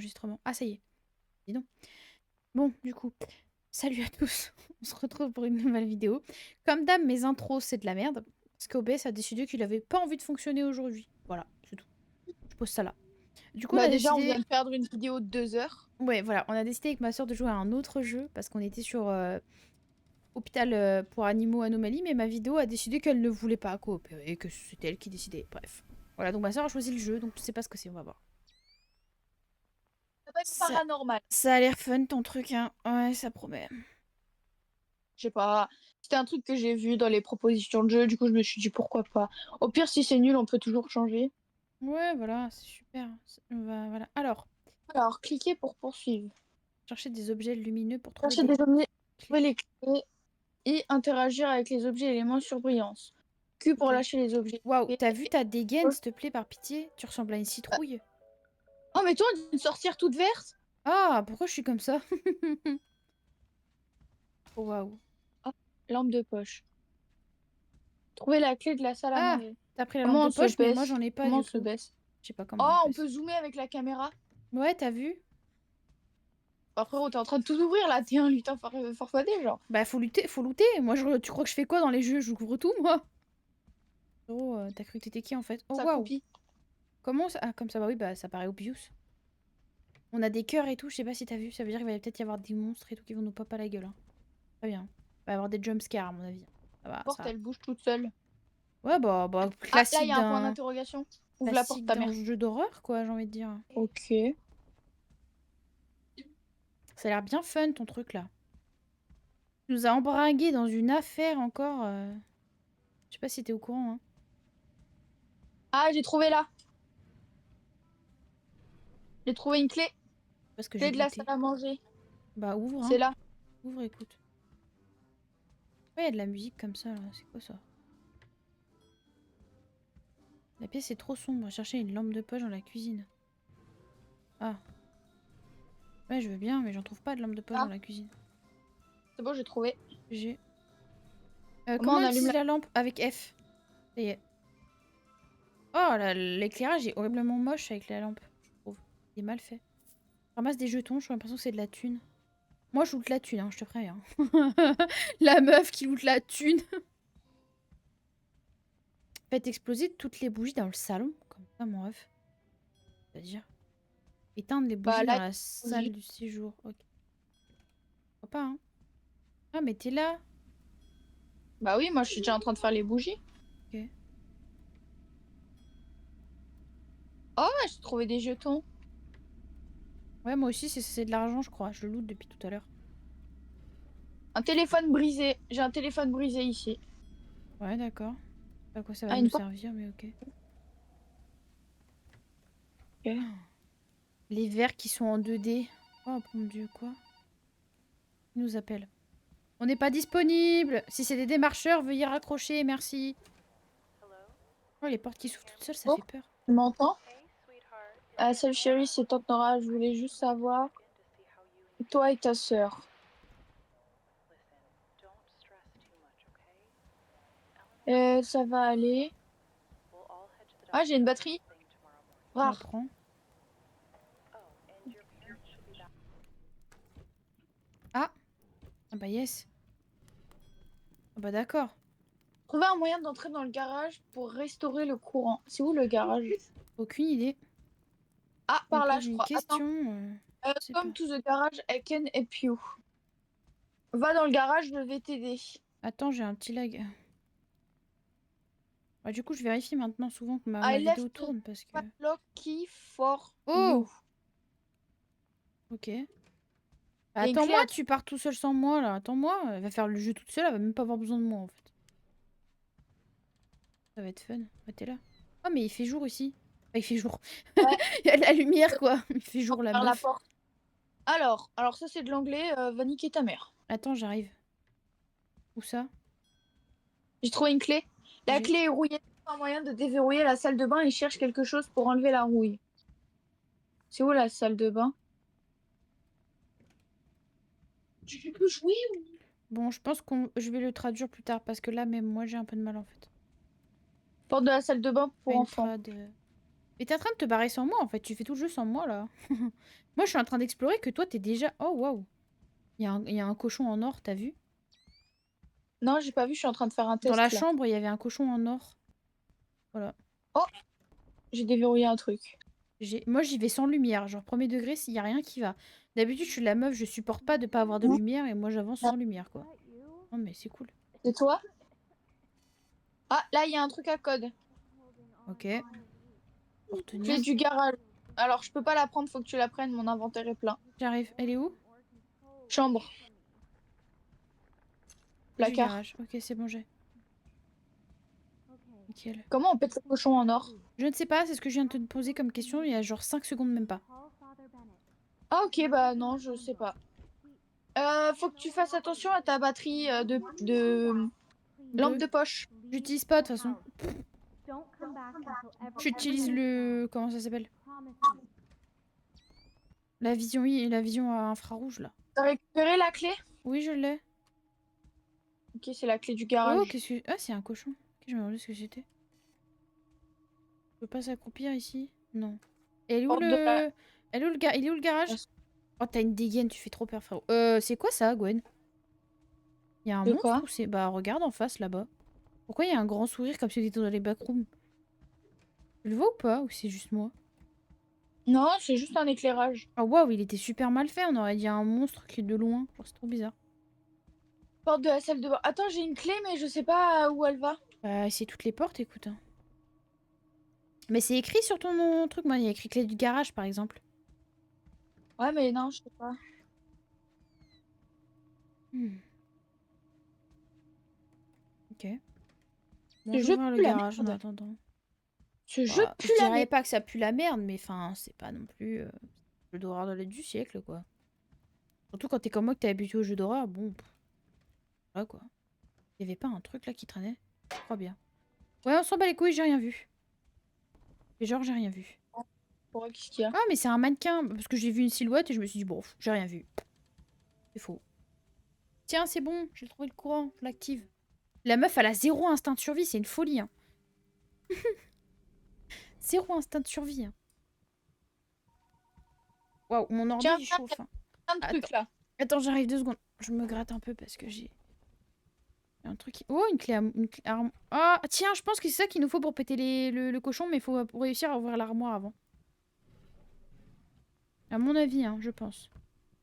l'enregistrement. Ah, ça y est. Dis donc. Bon, du coup, salut à tous. On se retrouve pour une nouvelle vidéo. Comme d'hab, mes intros, c'est de la merde. Parce qu'OBS a décidé qu'il avait pas envie de fonctionner aujourd'hui. Voilà, c'est tout. Je pose ça là. Du coup, on Bah a déjà, on décidé... vient de perdre une vidéo de 2 heures. Ouais, voilà, on a décidé avec ma soeur de jouer à un autre jeu. Parce qu'on était sur Hôpital pour Animaux Anomalie. Mais ma vidéo a décidé qu'elle ne voulait pas coopérer. Que c'était elle qui décidait. Bref. Voilà, donc ma soeur a choisi le jeu. Donc je sais pas ce que c'est, on va voir. Ça va être Ça, paranormal. ça a l'air fun ton truc, hein. Ouais, ça promet. Je sais pas. C'était un truc que j'ai vu dans les propositions de jeu, du coup je me suis dit pourquoi pas. Au pire, si c'est nul, on peut toujours changer. Ouais, voilà, c'est super. Voilà. Alors, Alors, cliquez pour poursuivre. chercher des objets lumineux pour trouver Cherchez des des objets, clés. trouver les clés et interagir avec les objets et éléments sur brillance. Q pour Ok. lâcher les objets. Waouh, Et- t'as vu ta dégaine, s'il te plaît, par pitié? Tu ressembles à une citrouille. Oh, mais toi, une sorcière toute verte? Ah, pourquoi je suis comme ça? Oh, waouh. Ah, lampe de poche. Trouver la clé de la salle à Ah, manger. t'as pris la lampe Comment de on se poche, mais moi baisse? j'en ai pas Comment du on se coup. baisse? Je sais pas comment on Oh, se on peut baisse. zoomer avec la caméra. Ouais, t'as vu? Bah, frérot, t'es en train de tout ouvrir là, t'es un lutin farfadé, genre. Bah, faut lutter, faut looter. Moi, tu crois que je fais quoi dans les jeux? Je couvre tout, moi. Oh, t'as cru que t'étais qui en fait? Oh, Ça waouh. copie. Comment ça? Ah, comme ça, bah oui, bah ça paraît obvious. On a des cœurs et tout, je sais pas si t'as vu, ça veut dire qu'il va peut-être y avoir des monstres et tout qui vont nous pop à la gueule. Hein. Très bien. Il va y avoir des jumpscares à mon avis. Ça va, La porte, ça. elle bouge toute seule. Ouais, bah Ah, là, il y a un point d'interrogation. Ouvre la porte, classique ta d'un mère. jeu d'horreur, quoi, j'ai envie de dire. Ok. Ça a l'air bien fun ton truc là. Tu nous as embringué dans une affaire encore. Je sais pas si t'es au courant, hein. Ah, j'ai trouvé là. J'ai trouvé une clé. Parce que j'ai Clé de la salle looté. à manger. Bah ouvre, C'est hein. là. Ouvre, écoute. Ouais, il y a de la musique comme ça là, c'est quoi ça? La pièce est trop sombre, chercher une lampe de poche dans la cuisine. Ah. Ouais, je veux bien, mais j'en trouve pas de lampe de poche dans Ah, la cuisine. c'est bon, j'ai trouvé. J'ai. Comment Comment on allume utiliser la... la lampe avec F? Ça y est. Oh, l'éclairage est horriblement moche avec la lampe, je trouve. Il est mal fait. Je ramasse des jetons, j'ai l'impression que c'est de la thune. Moi, je loot la thune, hein, je te préviens. La meuf qui loot la thune. Faites exploser toutes les bougies dans le salon. Comme ça, mon ref. C'est-à-dire éteindre les Bah bougies dans là, la salle du séjour. Ok. Pourquoi pas, hein. Ah, mais t'es là. bah oui, moi je suis déjà en train de faire les bougies. Ok. Oh, j'ai trouvé des jetons. Ouais, moi aussi, c'est de l'argent, je crois. Je le loot depuis tout à l'heure. Un téléphone brisé. J'ai un téléphone brisé ici. Ouais, d'accord. Pas à quoi ça va Ah, nous une porte. servir, mais ok. Ok. Les verres qui sont en 2D. Oh mon dieu, quoi? Ils nous appellent. On n'est pas disponible. Si c'est des démarcheurs, veuillez raccrocher, merci. Oh, les portes qui s'ouvrent toutes seules, ça Oh, fait peur. tu m'entends? Ah, salut chérie, c'est Tante Nora. Je voulais juste savoir, toi et ta sœur. Ça va aller. Ah, j'ai une batterie. On Rare. apprend. Ah! Ah bah yes. Ah bah d'accord. Trouver un moyen d'entrer dans le garage pour restaurer le courant. C'est où le garage? Aucune idée. Ah, Tu me par là, poses je une crois. Attends. question. Je sais Come pas. to the garage, I can help you. Va dans le garage, je vais t'aider. Attends, j'ai un petit lag. Ah, du coup, je vérifie maintenant souvent que I ma vidéo left the tourne parce que... padlock key for Oh! you. Ok. Il y a une Attends-moi, clé à tu pars tout seul sans moi, là. Attends-moi. Elle va faire le jeu toute seule, elle va même pas avoir besoin de moi, en fait. Ça va être fun. Ouais, t'es là. Oh, mais il fait jour ici. Enfin, il fait jour. ouais, Il y a de la lumière, quoi. Il fait jour, la vers la meuf. porte. Alors ça c'est de l'anglais, va niquer ta mère. Attends, j'arrive. Où ça? J'ai trouvé une clé. La J'ai... clé est rouillée. Un moyen de déverrouiller la salle de bain et cherche quelque chose pour enlever la rouille. C'est où la salle de bain? Tu peux jouer ou... Bon, je pense que je vais le traduire plus tard parce que là, même moi, j'ai un peu de mal, en fait. Porte de la salle de bain Pas pour une enfants. trad... Mais t'es en train de te barrer sans moi, en fait. Tu fais tout le jeu sans moi, là. Moi, je suis en train d'explorer que toi, t'es déjà... Oh, waouh. Il y a un cochon en or, t'as vu? Non, j'ai pas vu, je suis en train de faire un Dans la test là. chambre, il y avait un cochon en or. Voilà. Oh, j'ai déverrouillé un truc. Moi, j'y vais sans lumière. Genre, premier degré, s'il y a rien qui va. D'habitude, je suis la meuf, je supporte pas de pas avoir de Non, lumière. Et moi, j'avance sans lumière, quoi. Non, mais c'est cool. c'est toi? Ah, là, il y a un truc à code. Ok. Porte Clé nulle. du garage. Alors, je peux pas la prendre, faut que tu la prennes, mon inventaire est plein. J'arrive. Elle est où? Chambre, Du placard. garage. Ok, c'est bon, j'ai. Nickel. Comment on pète le cochon en or? Je ne sais pas, c'est ce que je viens de te poser comme question il y a genre 5 secondes, même pas. Ah, ok, bah non, je sais pas. Faut que tu fasses attention à ta batterie de lampe Deux. de poche. J'utilise pas de toute façon. J'utilise le... Comment ça s'appelle? La vision, oui, la vision à infrarouge, là. T'as récupéré la clé? Oui, je l'ai. Ok, c'est la clé du Oh, garage. qu'est-ce que... Ah, c'est un cochon. Ok, je me demandais ce que c'était. Je peux pas s'accroupir ici? Non. Et elle est où Porte de la... le... Elle est où il est où le garage? Oh, t'as une dégaine, tu fais trop peur, frérot. C'est quoi ça, Gwen? Il y a un De monstre quoi? ou c'est... Bah, regarde en face, là-bas. Pourquoi il y a un grand sourire comme si on était dans les backrooms? Tu le vois ou pas? Ou c'est juste moi? Non, c'est juste un éclairage. Oh, waouh, il était super mal fait. On aurait dit un monstre qui est de loin. Genre, c'est trop bizarre. Porte de la salle de bain. Attends, j'ai une clé, mais je sais pas où elle va. Bah, c'est toutes les portes, écoute, hein. Mais c'est écrit sur ton truc, moi, il y a écrit clé du garage, par exemple. Ouais, mais non, je sais pas. Hmm, ok. Bon, Ce je vais jeu ouvrir le pue la garage en merde. attendant. Ce jeu Bah, pue je la dirais merde. pas que ça pue la merde, mais enfin, c'est pas non plus le d'horreur du siècle, quoi. Surtout quand t'es comme moi, que t'es habitué aux jeux d'horreur, bon, voilà, quoi. Il y avait pas un truc là qui traînait? Je crois bien. Ouais, on s'en bat les couilles, j'ai rien vu. Et genre, j'ai rien vu. Pourquoi, qu'est-ce qu'il y a? Ah, mais c'est un mannequin, parce que j'ai vu une silhouette et je me suis dit, bon, j'ai rien vu. C'est faux. Tiens, c'est bon, j'ai trouvé le courant, je l'active. La meuf, elle a zéro instinct de survie, c'est une folie, hein. Zéro instinct de survie, hein. Waouh, mon ordi, Tiens, il tiens, il y chauffe, a hein. plein de Attends, trucs là. attends, j'arrive 2 secondes. Je me gratte un peu parce que j'ai un truc. Oh, une clé à... Ah, tiens, je pense que c'est ça qu'il nous faut pour péter le cochon, mais il faut réussir à ouvrir l'armoire avant. À mon avis, hein, je pense.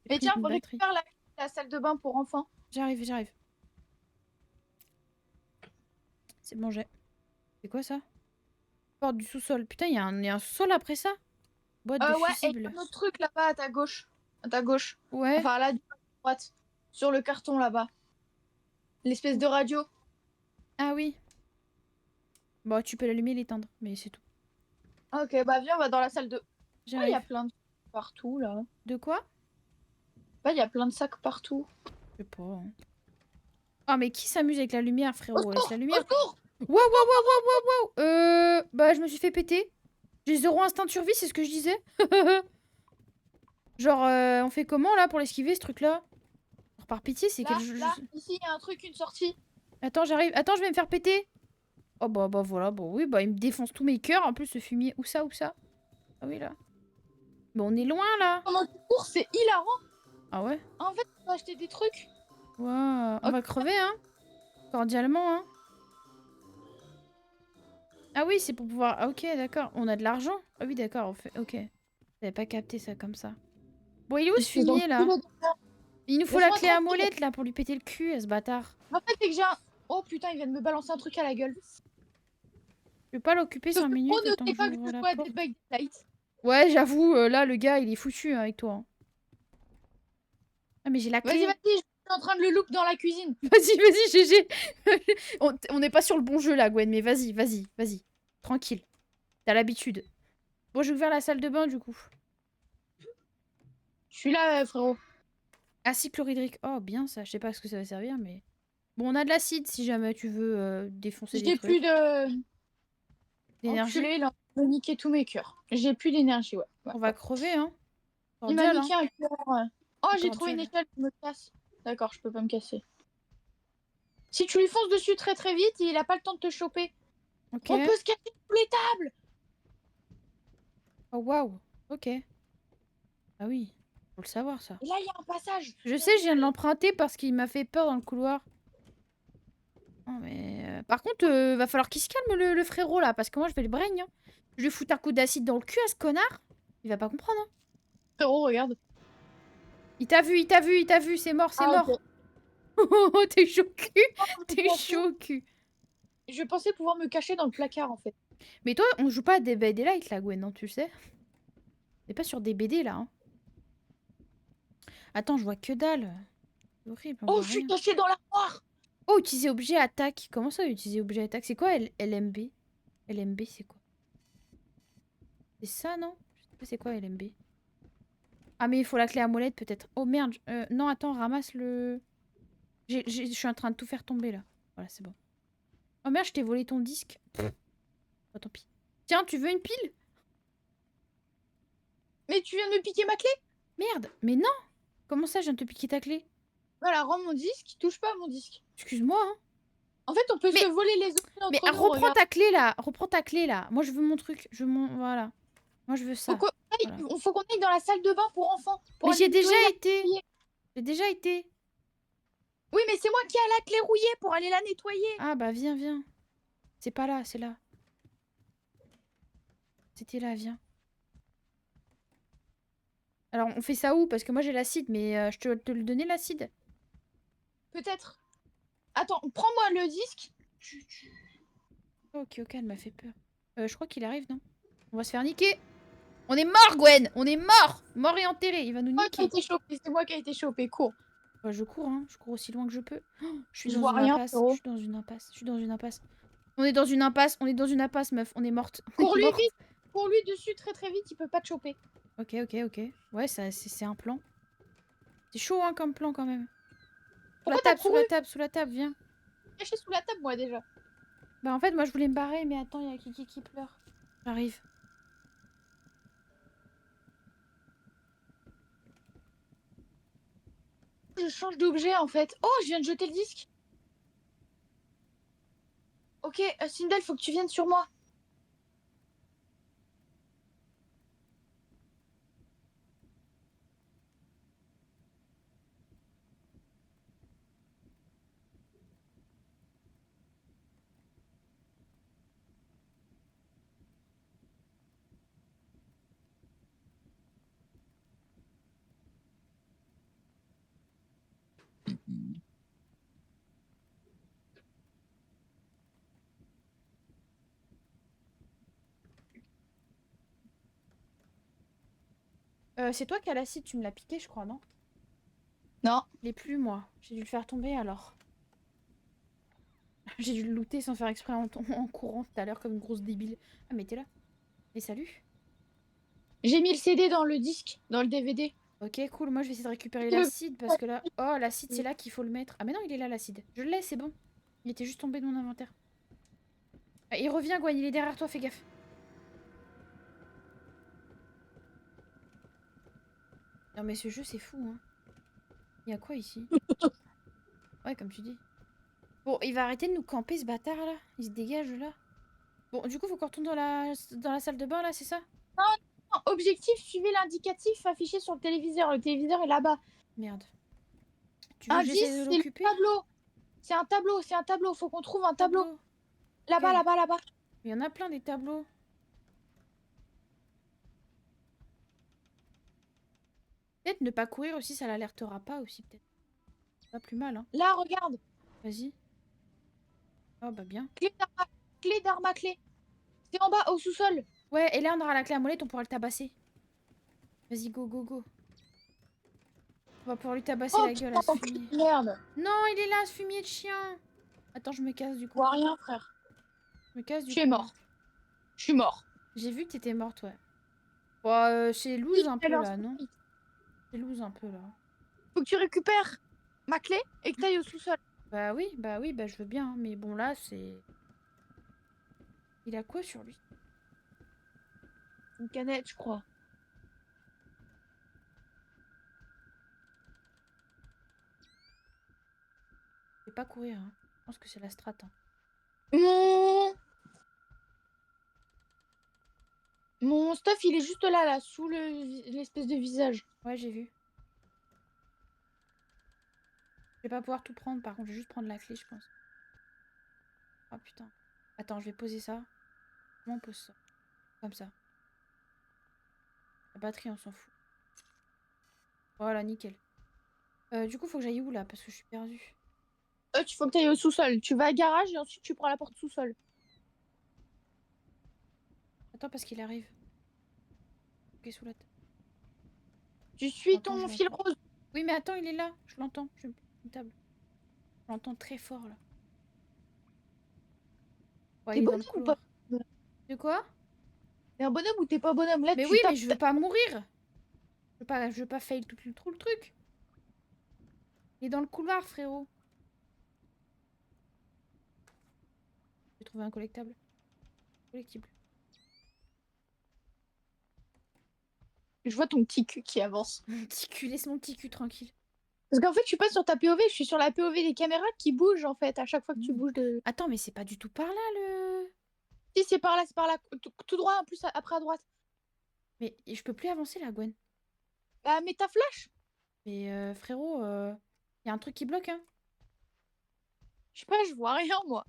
J'ai Mais pris tiens, une batterie. récupère la salle de bain pour enfants. J'arrive, j'arrive. C'est bon, j'ai. C'est quoi ça? Porte du sous-sol. Putain, il y a un sous-sol après ça? Boîte de Ouais, et il y a fusibles. un autre truc là-bas à ta gauche. À ta gauche. Ouais. Enfin, là, à droite. Sur le carton là-bas. L'espèce de radio. Ah oui. Bon, tu peux l'allumer et l'éteindre, mais c'est tout. Ok, bah viens, on va dans la salle de... Ah, il y J'arrive. a plein de sacs partout là. De quoi? Bah, il y a plein de sacs partout. Je sais pas, hein. Ah, mais qui s'amuse avec la lumière, Au frérot? Laisse la secours! Au lumière. secours! Waouh, waouh, waouh, waouh, waouh, waouh. Bah, je me suis fait péter. J'ai zéro instinct de survie, c'est ce que je disais. Genre, on fait comment, là, pour l'esquiver, ce truc-là? Alors, par pitié, c'est quel... Là, ici, il y a un truc, une sortie. Attends, j'arrive. Attends, je vais me faire péter. Oh, bah, voilà. Bon, oui, bah, il me défonce tous mes cœurs. En plus, ce fumier... Où ça, où ça? Ah oui, là. Bon, on est loin, là. Pendant tu cours, c'est hilarant. Ah ouais? En fait, on va acheter des trucs. Ouah, on Ok. va crever, hein. Cordialement, hein. Ah oui, c'est pour pouvoir... Ah, ok, d'accord. On a de l'argent? Ah oui, d'accord, on fait... Ok. J'avais pas capté ça comme ça. Bon, il est où Je ce suis dans le fumier, là? culot derrière. Il nous faut la Laisse-moi clé à tranquille. molette, là, pour lui péter le cul, à ce bâtard. En fait, c'est que j'ai un... Oh putain, il vient de me balancer un truc à la gueule. Je vais pas l'occuper Sauf 5 que oh, minutes, le temps ne que sais pas que j'ouvre je la joue à porte. Dead by Daylight. Ouais, j'avoue, là, le gars, il est foutu hein, avec toi, hein. Ah, mais j'ai la Vas-y, clé. vas-y, je suis en train de le loop dans la cuisine. Vas-y, vas-y, GG. On n'est pas sur le bon jeu, là, Gwen, mais vas-y, vas-y, vas-y. Tranquille. T'as l'habitude. Bon, j'ai ouvert la salle de bain, du coup. Je suis là, frérot. Acide chlorhydrique. Oh, bien, ça. Je sais pas à ce que ça va servir, mais... Bon, on a de l'acide, si jamais tu veux défoncer des J'ai plus trucs. de... D'énergie. Enculé, il a niqué tous mes cœurs. J'ai plus d'énergie, ouais. On va crever, hein. Il m'a Cordial, hein. niqué un cœur. Ouais. Oh, j'ai trouvé une Cordial. échelle, je me casse. D'accord, je peux pas me casser. Si tu lui fonces dessus très très vite, il a pas le temps de te choper. Ok. On peut se casser tous les tables. Oh waouh. Ok. Ah oui. Faut le savoir ça. Et là, il y a un passage. Je sais, je viens de l'emprunter parce qu'il m'a fait peur dans le couloir. Non mais... Par contre, va falloir qu'il se calme le frérot là, parce que moi je vais le brain. Hein. Je lui fous un coup d'acide dans le cul à ce connard. Il va pas comprendre. Hein. Frérot, regarde. Il t'a vu, il t'a vu, il t'a vu, c'est mort, c'est Ah, ok. mort. Oh, t'es chaud au cul. Je T'es pensais, chaud au cul. je pensais pouvoir me cacher dans le placard, en fait. Mais toi, on joue pas à des BD Light là, Gwen, non, tu le sais? T'es pas sur des BD là. Hein. Attends, je vois que dalle. C'est horrible, on Oh, voit je suis rien. cachée dans l'armoire. Oh, utiliser objet attaque. Comment ça, utiliser objet attaque? C'est quoi LMB? LMB, c'est quoi? C'est ça, non? Je sais pas c'est quoi LMB. Ah, mais il faut la clé à molette peut-être. Oh merde. Non, attends, ramasse le. Je suis en train de tout faire tomber là. Voilà, c'est bon. Oh merde, je t'ai volé ton disque. Oh, tant pis. Tiens, tu veux une pile? Mais tu viens de me piquer ma clé. Merde, mais non! Comment ça, je viens de te piquer ta clé? Voilà, rends mon disque. Touche pas à mon disque. Excuse-moi, hein. En fait, on peut se Mais, voler les objets mais entre nous, reprends regarde. ta clé là. Reprends ta clé là. Moi, je veux mon truc. Je veux mon. Voilà. Moi, je veux Faut ça. qu'on Voilà. faut qu'on aille dans la salle de bain pour enfants. Pour Mais aller j'ai déjà nettoyer la été. rouillée. J'ai déjà été. Oui, mais c'est moi qui ai la clé rouillée pour aller la nettoyer. Ah bah viens, viens. C'est pas là, c'est là. C'était là, viens. Alors, on fait ça où? Parce que moi, j'ai l'acide, mais je te le donner l'acide. Peut-être. Attends, prends-moi le disque. Ok, ok, elle m'a fait peur. Je crois qu'il arrive, non? On va se faire niquer. On est mort, Gwen! On est mort! Mort et enterré. Il va nous Moi qui a niquer. été chopé, c'est moi qui a été chopé. Cours. Bah, je cours, hein. Je cours aussi loin que je peux. Oh, je suis Je dans vois une rien, impasse. Je frérot. suis dans une impasse. Je suis dans une impasse. On est dans une impasse. On est dans une impasse, meuf. On est morte. On est Cours-lui morte. vite. Cours-lui dessus très très vite, il peut pas te choper. Ok, ok, ok. Ouais, c'est un plan. C'est chaud, hein, comme plan, quand même. Sous la Pourquoi t'as table, sous couru? la table, sous la table, viens. Caché sous la table, moi déjà. Bah, en fait, moi, je voulais me barrer, mais attends, il y a Kiki qui pleure. J'arrive. Je change d'objet en fait. Oh, je viens de jeter le disque. Ok, Sindel, faut que tu viennes sur moi. C'est toi qui as l'acide, tu me l'as piqué, je crois, non? Non. Il est plus, moi. J'ai dû le faire tomber, alors. J'ai dû le looter sans faire exprès en courant tout à l'heure comme une grosse débile. Ah, mais t'es là. Et salut. J'ai mis le CD dans le disque, dans le DVD. Ok, cool. Moi, je vais essayer de récupérer Tu veux- l'acide parce que là... Oh, l'acide, c'est là qu'il faut le mettre. Ah, mais non, il est là, l'acide. Je l'ai, c'est bon. Il était juste tombé de mon inventaire. Ah, il revient, Gwen. Il est derrière toi, fais gaffe. Non, mais ce jeu, c'est fou, hein. Il y a quoi ici? Ouais, comme tu dis. Bon, il va arrêter de nous camper, ce bâtard, là. Il se dégage, là. Bon, du coup, faut qu'on retourne dans la salle de bain, là, c'est ça? Non, non, objectif, suivez l'indicatif affiché sur le téléviseur. Le téléviseur est là-bas. Merde. Tu veux que j'essaie de Indice, c'est le l'occuper? tableau. C'est un tableau, c'est un tableau. Faut qu'on trouve un tableau. Tableau. Là-bas, Ok. là-bas, là-bas. Il y en a plein des tableaux. Peut-être ne pas courir aussi, ça l'alertera pas aussi, peut-être. C'est pas plus mal, hein. Là, regarde. Vas-y. Oh, bah bien. Clé d'arme à clé. C'est en bas, au sous-sol. Ouais, et là, on aura la clé à molette, on pourra le tabasser. Vas-y, go, go, go. On va pouvoir lui tabasser Oh la gueule putain, à ce enculé fumier. de merde. Non, il est là, ce fumier de chien. Attends, je me casse du Je coup. vois rien, frère. Tu es Moi. mort. Je suis mort. J'ai vu que t'étais morte, ouais. Bon, c'est loose Oui, un peu alors, là, non? C'est loose un peu là. faut que tu récupères ma clé et que tu ailles au sous-sol. Bah oui, bah je veux bien. Hein, mais bon, là, c'est... Il a quoi sur lui? Une canette, je crois. Je vais pas courir, hein. Je pense que c'est la strat. Hein. Mon... Mon Ton stuff, il est juste là, là, sous l'espèce de visage. Ouais, j'ai vu. Je vais pas pouvoir tout prendre, par contre, je vais juste prendre la clé, je pense. Oh putain. Attends, je vais poser ça. Comment on pose ça? Comme ça. La batterie, on s'en fout. Voilà, nickel. Du coup, faut que j'aille où là? Parce que je suis perdue. Tu faut que tu ailles au sous-sol. Tu vas à garage et ensuite tu prends la porte sous-sol. Attends, parce qu'il arrive. Ok, sous la table. Tu suis J'entends, je ton fil l'entends. rose. Oui, mais attends, il est là. Je l'entends. Je suis une table. Je l'entends très fort là. Ouais, T'es il est dans bonhomme le ou pas? couloir. De quoi? T'es un bonhomme ou t'es pas bonhomme? Là, Mais tu oui, mais tapes. je veux pas mourir. Je veux pas fail tout le truc. Il est dans le couloir, frérot. J'ai trouvé un collectable. Collectible. Je vois ton petit cul qui avance. Mon petit cul, laisse mon petit cul tranquille. Parce qu'en fait, je suis pas sur ta POV, je suis sur la POV des caméras qui bougent en fait à chaque fois que tu Hmm. bouges de. Attends, mais c'est pas du tout par là le. Si, c'est par là. Tout droit, en plus, après à droite. Mais je peux plus avancer là, Gwen. Bah, mais ta flash? Mais frérot, y a un truc qui bloque, hein. Je sais pas, je vois rien, moi.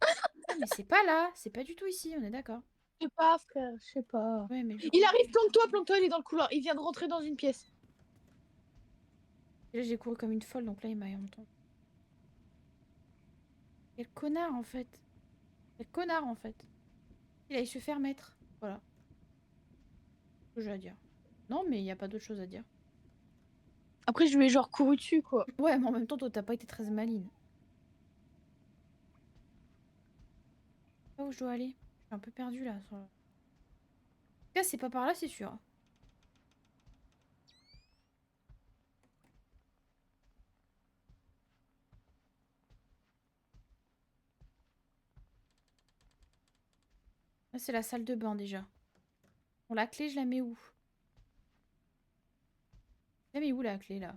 Ah, mais c'est pas là. C'est pas du tout ici, on est d'accord. Je sais pas, frère, je sais pas. Ouais, mais Il arrive, planque-toi, il est dans le couloir. Il vient de rentrer dans une pièce. là, j'ai couru comme une folle, donc là, il m'a entendu. Quel connard, en fait. Quel connard, en fait. Il allait se faire mettre. Voilà. Ce que j'ai à dire. Non, mais il y a pas d'autre chose à dire. Après, je lui ai genre couru dessus, quoi. Ouais, mais en même temps, toi, t'as pas été très maligne. Pas où je dois aller. Je suis un peu perdue, là. En tout cas, c'est pas par là, c'est sûr. Là, c'est la salle de bain, déjà. Bon, la clé, je la mets où? Je la mets où, la clé, là?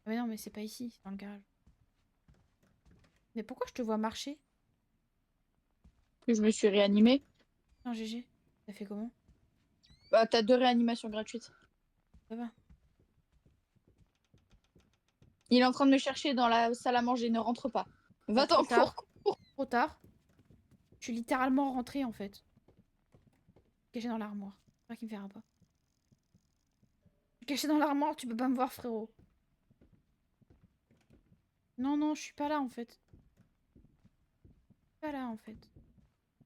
Ah, mais non, mais c'est pas ici, c'est dans le garage. Mais pourquoi je te vois marcher? Je me suis réanimée. Non, GG. Ça fait comment? Bah, t'as 2 réanimations gratuites. Ça va. Il est en train de me chercher dans la salle à manger, ne rentre pas. Bah, trop Va-t'en, tard. cours. Trop tard. Je suis littéralement rentrée, en fait. Cachée dans l'armoire. J'espère qu'il me verra pas. Je suis cachée dans l'armoire, tu peux pas me voir, frérot. Non, non, je suis pas là, en fait. Je suis pas là, en fait.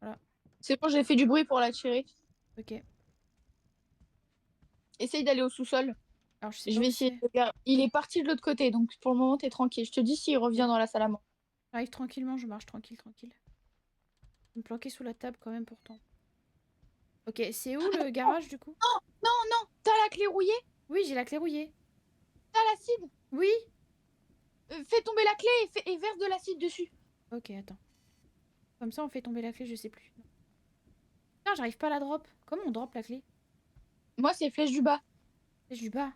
Voilà. C'est bon, j'ai fait du bruit pour l'attirer. Ok. Essaye d'aller au sous-sol. Alors, je sais Je pas vais où essayer c'est. de le. Il est parti de l'autre côté, donc pour le moment, t'es tranquille. Je te dis s'il revient Ok. dans la salle à manger. J'arrive tranquillement, je marche tranquille, tranquille. Je vais me planquer sous la table quand même pourtant. Ok, c'est où le garage du coup? Non, t'as la clé rouillée? Oui, j'ai la clé rouillée. T'as l'acide? Oui? Fais tomber la clé et verse de l'acide dessus. Ok, attends. Comme ça, on fait tomber la clé, je sais plus. Non. Putain, j'arrive pas à la drop. Comment on drop la clé? Moi, c'est flèche du bas. Je du bas.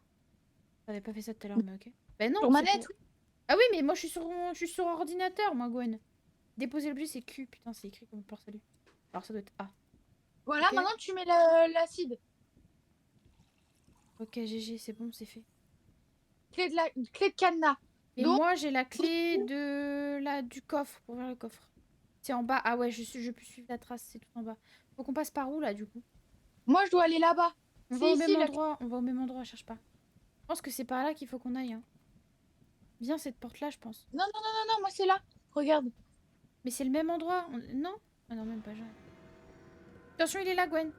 J'avais pas fait ça tout à l'heure, mais ok. Ben non, Sur c'est manette, pour... oui. Ah oui, mais moi je suis sur ordinateur, moi, Gwen. Déposer l'objet, c'est Q. Putain, c'est écrit comme pour salut. Alors ça doit être A. Voilà, Ok. maintenant tu mets l'acide. Ok, GG, c'est bon, c'est fait. Clé de cadenas. Mais Donc, moi, j'ai la clé de du coffre pour ouvrir le coffre. C'est en bas. Ah ouais, je peux suivre la trace, c'est tout en bas. Faut qu'on passe par où là du coup? moi, je dois aller là-bas. On C'est va au même ici, la. endroit, on va au même endroit, cherche pas. Je pense que c'est par là qu'il faut qu'on aille. Hein. Viens cette porte là, je pense. Non, non, non, non, non, moi, c'est là. Regarde. Mais c'est le même endroit. Non? Ah non, même pas, jamais. Attention, il est là, Gwen.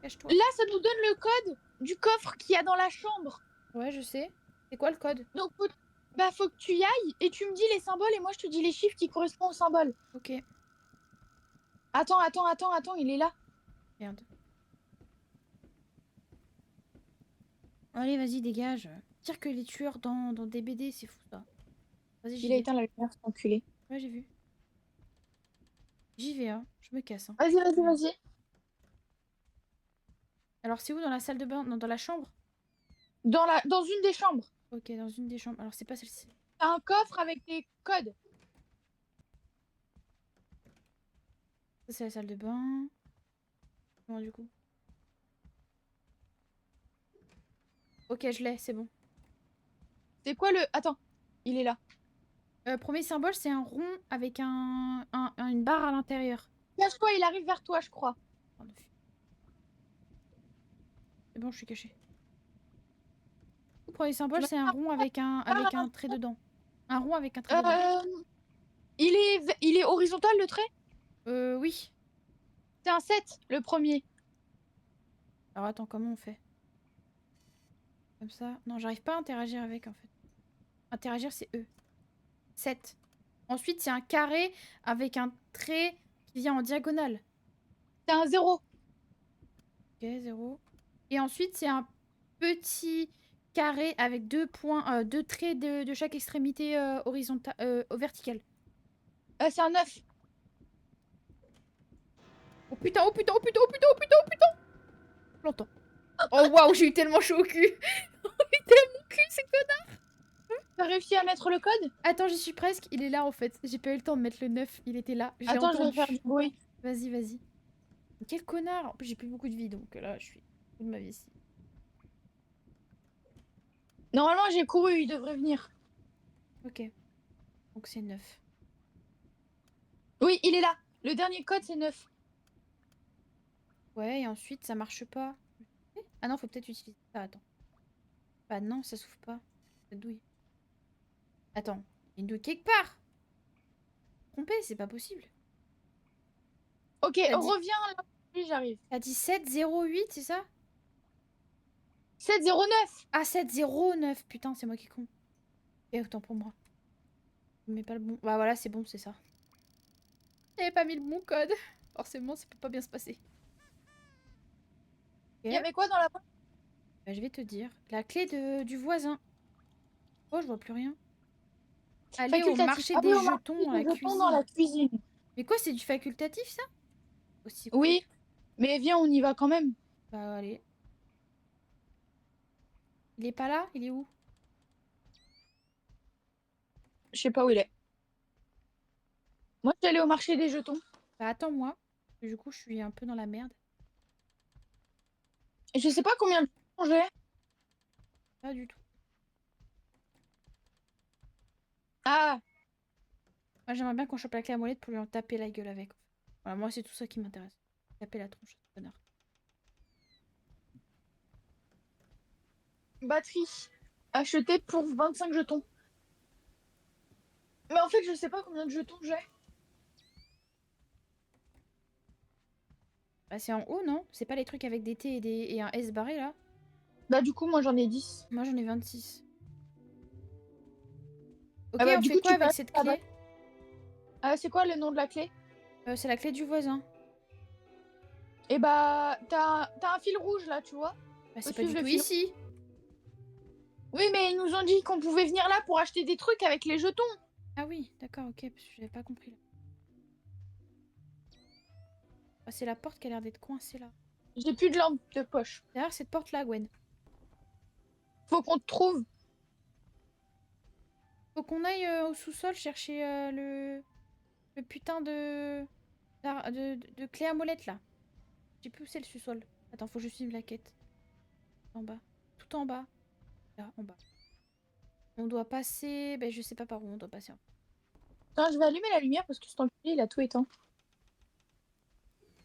Cache-toi. Là, ça nous donne le code du coffre qu'il y a dans la chambre. Ouais, je sais. C'est quoi le code? Donc, bah, faut que tu y ailles et tu me dis les symboles et moi, je te dis les chiffres qui correspondent aux symboles. Ok. Attends, il est là. Merde. Allez, vas-y, dégage. Pire que les tueurs dans des BD, c'est fou ça. Vas-y, j'y Il a vais. éteint la lumière, cet enculé. Ouais, j'ai vu. J'y vais, hein. Je me casse. Hein. Vas-y. Alors, c'est où dans la salle de bain? Non, dans la chambre? Dans une des chambres. Ok, dans une des chambres. Alors, c'est pas celle-ci. T'as un coffre avec des codes. Ça, c'est la salle de bain. Bon, du coup. Ok, je l'ai, c'est bon. C'est quoi le... Attends, il est là. Premier symbole, c'est un rond avec une barre à l'intérieur. Cache-toi, il arrive vers toi, je crois. C'est bon, je suis cachée. Le premier Tu symbole, m'as... c'est un rond avec un trait dedans. Un rond avec un trait dedans. Il est horizontal, le trait? Oui. C'est un 7, le premier. Alors attends, comment on fait? Comme ça. Non, j'arrive pas à interagir avec, en fait. Interagir, c'est E. 7. Ensuite, c'est un carré avec un trait qui vient en diagonale. C'est un 0. Ok, 0. Et ensuite, c'est un petit carré avec deux points, deux traits de chaque extrémité horizontale, verticale. C'est un 9. Oh putain, oh putain, oh putain, oh putain, oh putain, oh putain! Je l'entends. Oh waouh, j'ai eu tellement chaud au cul! J'ai eu tellement cul, c'est quoi? T'as réussi à mettre le code? Attends, j'y suis presque. Il est là en fait. J'ai pas eu le temps de mettre le 9. Il était là. J'ai Attends, je vais entendu. faire du bruit. Vas-y, vas-y. Quel connard! En plus, j'ai plus beaucoup de vie donc là, je suis au bout de ma vie ici. Normalement, j'ai couru, il devrait venir. Ok. Donc c'est 9. Oui, il est là. Le dernier code, c'est 9. Ouais, et ensuite, ça marche pas. Ah non, faut peut-être utiliser ça. Attends. Bah non, ça s'ouvre pas. Cette douille. Attends. Il y a une douille quelque part! Trompé, c'est pas possible. Ok, T'as dit, reviens là. Oui, j'arrive. t'as dit 708, c'est ça? 709. Ah, 709. Putain, c'est moi qui est con. Et autant pour moi. Je mets pas le bon. Bah voilà, c'est bon, c'est ça. J'avais pas mis le bon code. Forcément, ça peut pas bien se passer. Il Ok. y avait quoi dans la boîte? Bah, je vais te dire. La clé du voisin. Oh, je vois plus rien. Aller au Facultatif. marché Allez des au marché jetons dans la des jetons dans cuisine. la cuisine. Mais quoi, c'est du facultatif, ça? Aussi cool. Oui, mais viens, on y va quand même. Bah, allez. Il est pas là? Il est où? Je sais pas où il est. Moi, je suis allée au marché des jetons. Bah, attends-moi. Du coup, je suis un peu dans la merde. Et je sais pas combien de jetons j'ai. Pas du tout. Ah, Moi, j'aimerais bien qu'on chope la clé à molette pour lui en taper la gueule avec. Voilà, moi, c'est tout ça qui m'intéresse. Taper la tronche, ce connard. batterie. Achetée pour 25 jetons. Mais en fait, je sais pas combien de jetons j'ai. Bah, c'est en haut, non? C'est pas les trucs avec des T et un S barré, là? Bah, du coup, moi, j'en ai 10. Moi, j'en ai 26. Ok, Ah bah, on du fait coup, quoi tu peux avec acheter cette la clé? batterie. C'est quoi le nom de la clé? C'est la clé du voisin. Et bah, t'as un fil rouge là, tu vois? Bah, Faut c'est pas du suivre le tout fil. ici. Oui, mais ils nous ont dit qu'on pouvait venir là pour acheter des trucs avec les jetons. Ah oui, d'accord, ok, parce que j'avais pas compris là. Ah, c'est la porte qui a l'air d'être coincée là. J'ai plus de lampe de poche. Derrière cette porte là, Gwen. Faut qu'on te trouve. Faut qu'on aille au sous-sol chercher le putain de clé à molette là. Je sais plus où c'est le sous-sol. Attends, faut que je suive la quête. En bas. Tout en bas. Là, en bas. On doit passer. Ben, je sais pas par où on doit passer. Attends, je vais allumer la lumière parce que cet enculé, il a tout éteint.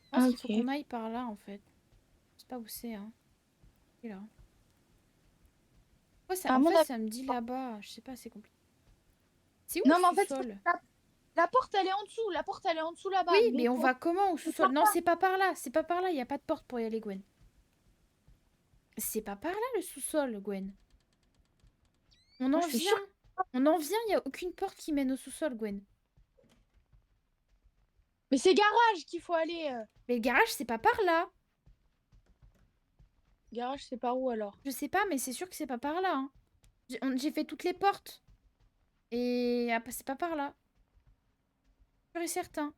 Je pense qu'il faut Ok. qu'on aille par là en fait. Je sais pas où c'est, hein. C'est là. Ouais, ça, À en mon fait, avis. ça me dit là-bas. Je sais pas, c'est compliqué. C'est où Non, le mais en fait, sous-sol? la porte, elle est en dessous. La porte, elle est en dessous Oui, là-bas. Mais mais on pour... va comment au sous-sol? Non, c'est pas par là. C'est pas par là. Il y a pas de porte pour y aller, Gwen. C'est pas par là le sous-sol, Gwen. On Moi, en je suis vient. sûre. On en vient. Il y a aucune porte qui mène au sous-sol, Gwen. Mais c'est garage qu'il faut aller. Mais le garage, c'est pas par là. Garage, c'est par où alors? Je sais pas, mais c'est sûr que c'est pas par là, hein. J'ai fait toutes les portes. Et ah, c'est pas par là. Sûr et certain.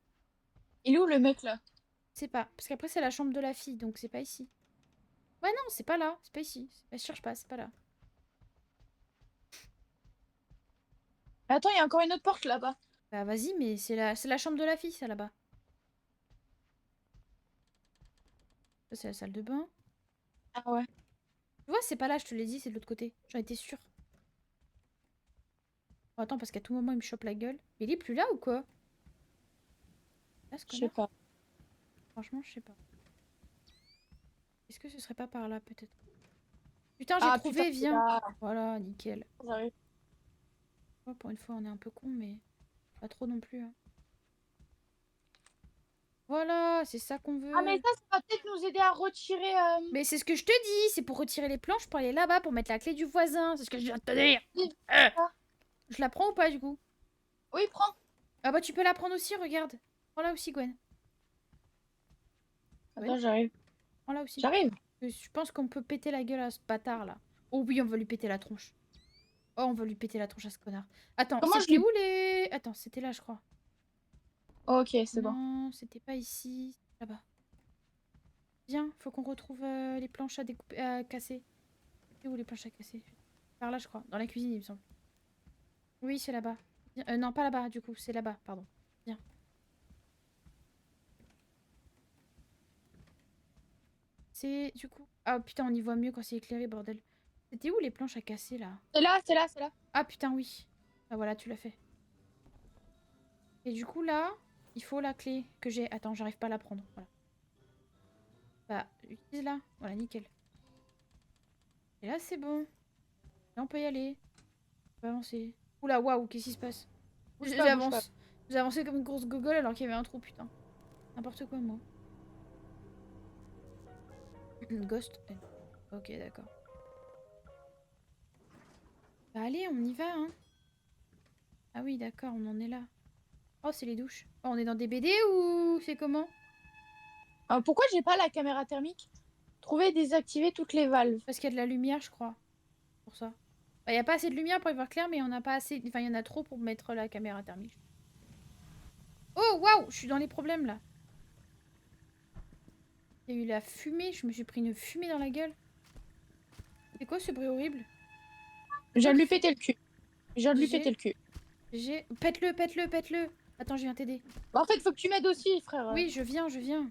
Il est où le mec là? C'est pas. Parce qu'après, c'est la chambre de la fille, donc c'est pas ici. Ouais, non, c'est pas là. C'est pas ici. Je cherche pas, c'est pas là. Attends, il y a encore une autre porte là-bas. Bah vas-y, mais c'est la chambre de la fille, ça, là-bas. Ça, c'est la salle de bain. Ah ouais. Tu vois, c'est pas là, je te l'ai dit, c'est de l'autre côté. J'en étais sûre. Oh, attends, parce qu'à tout moment, il me chope la gueule. Mais il est plus là ou quoi? Là, ce Je sais connard? pas. Franchement, je sais pas. Est-ce que ce serait pas par là, peut-être? Putain, j'ai Ah putain, trouvé, c'est viens. là. Voilà, nickel. J'arrive. Ouais, pour une fois, on est un peu con, mais pas trop non plus, hein. Voilà, c'est ça qu'on Ah mais veut. ça va peut-être nous aider à retirer... Mais c'est ce que je te dis, c'est pour retirer les planches pour aller là-bas, pour mettre la clé du voisin. C'est ce que je viens de te dire. Oui, Euh, ça. je la prends ou pas, du coup? Oui, prends. Ah bah, tu peux la prendre aussi, regarde. Prends-la aussi, Gwen. Gwen, Attends, j'arrive. prends-la aussi. J'arrive. Je pense qu'on peut péter la gueule à ce bâtard, là. Oh oui, on va lui péter la tronche. Oh, on va lui péter la tronche à ce connard. Attends, Comment je c'était lui... où les... Attends, c'était là, je crois. Ok, c'est bon. Non, c'était pas ici. Là-bas. Viens, faut qu'on retrouve les planches à découper, à casser. C'est où les planches à casser? Par là, je crois. Dans la cuisine, il me semble. Oui, c'est là-bas. Non, pas là-bas, du coup. C'est là-bas, pardon. Viens. C'est, du coup... Ah, putain, on y voit mieux quand c'est éclairé, bordel. C'était où les planches à casser, là? C'est là, c'est là, c'est là. Ah, putain, oui. Ah, voilà, tu l'as fait. Et du coup, là, il faut la clé que j'ai. Attends, j'arrive pas à la prendre. Voilà. Bah, utilise-la. Voilà, nickel. Et là, c'est bon. Là, on peut y aller. On peut avancer. Oula, waouh, qu'est-ce qui se passe? Bouge pas, bouge pas. J'avance. J'ai avancé comme une grosse gogole alors qu'il y avait un trou, putain. N'importe quoi, moi. Ghost. Ok, d'accord. Bah, allez, on y va, hein. Ah oui, d'accord, on en est là. Oh, c'est les douches. Oh, on est dans des BD ou c'est comment? Pourquoi j'ai pas la caméra thermique? Trouver et désactiver toutes les valves. Parce qu'il y a de la lumière, je crois. Pour ça. Bah, il n'y a pas assez de lumière pour y voir clair, mais on n'a pas assez. Enfin, il y en a trop pour mettre la caméra thermique. Oh, waouh! Je suis dans les problèmes là. Il y a eu la fumée. Je me suis pris une fumée dans la gueule. C'est quoi ce bruit horrible? Je viens Quoi de qui lui fait... péter le cul. Je viens de lui péter J'ai. le cul. Pète-le, pète-le, pète-le! Attends, je viens t'aider. Bah, en fait, faut que tu m'aides aussi, frère. Oui, je viens, je viens.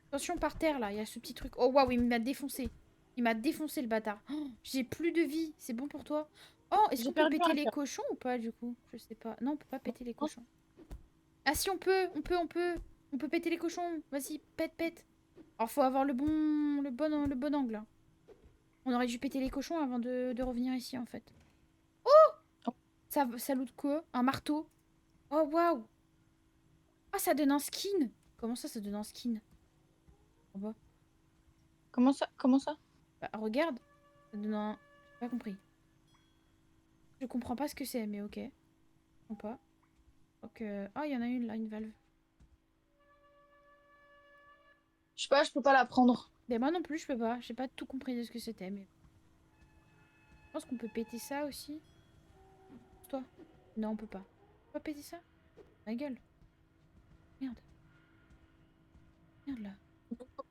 Attention par terre là, il y a ce petit truc. Oh waouh, il m'a défoncé. Il m'a défoncé le bâtard. Oh, j'ai plus de vie. C'est bon pour toi? Oh, est-ce J'ai qu'on peut perdu péter un les cœur. cochons ou pas du coup? Je sais pas. Non, on peut pas péter les cochons. Ah si, on peut, on peut, on peut. On peut péter les cochons. Vas-y, pète, pète. Alors faut avoir le bon angle, hein. On aurait dû péter les cochons avant de revenir ici en fait. Ça loot quoi? Un marteau. Oh waouh. Ah, ça donne un skin. Comment ça donne un skin? En bas. Comment ça? Comment ça? Bah, regarde. Ça donne un... J'ai pas compris. Je comprends pas ce que c'est, mais ok. Je comprends pas. Donc, ah, il y en a une là, une valve. Je sais pas, je peux pas la prendre. Mais moi non plus, je peux pas. J'ai pas tout compris de ce que c'était, mais... Je pense qu'on peut péter ça aussi. Toi? Non, on peut pas. On peut pas péter ça? Ma gueule. Merde. Merde là.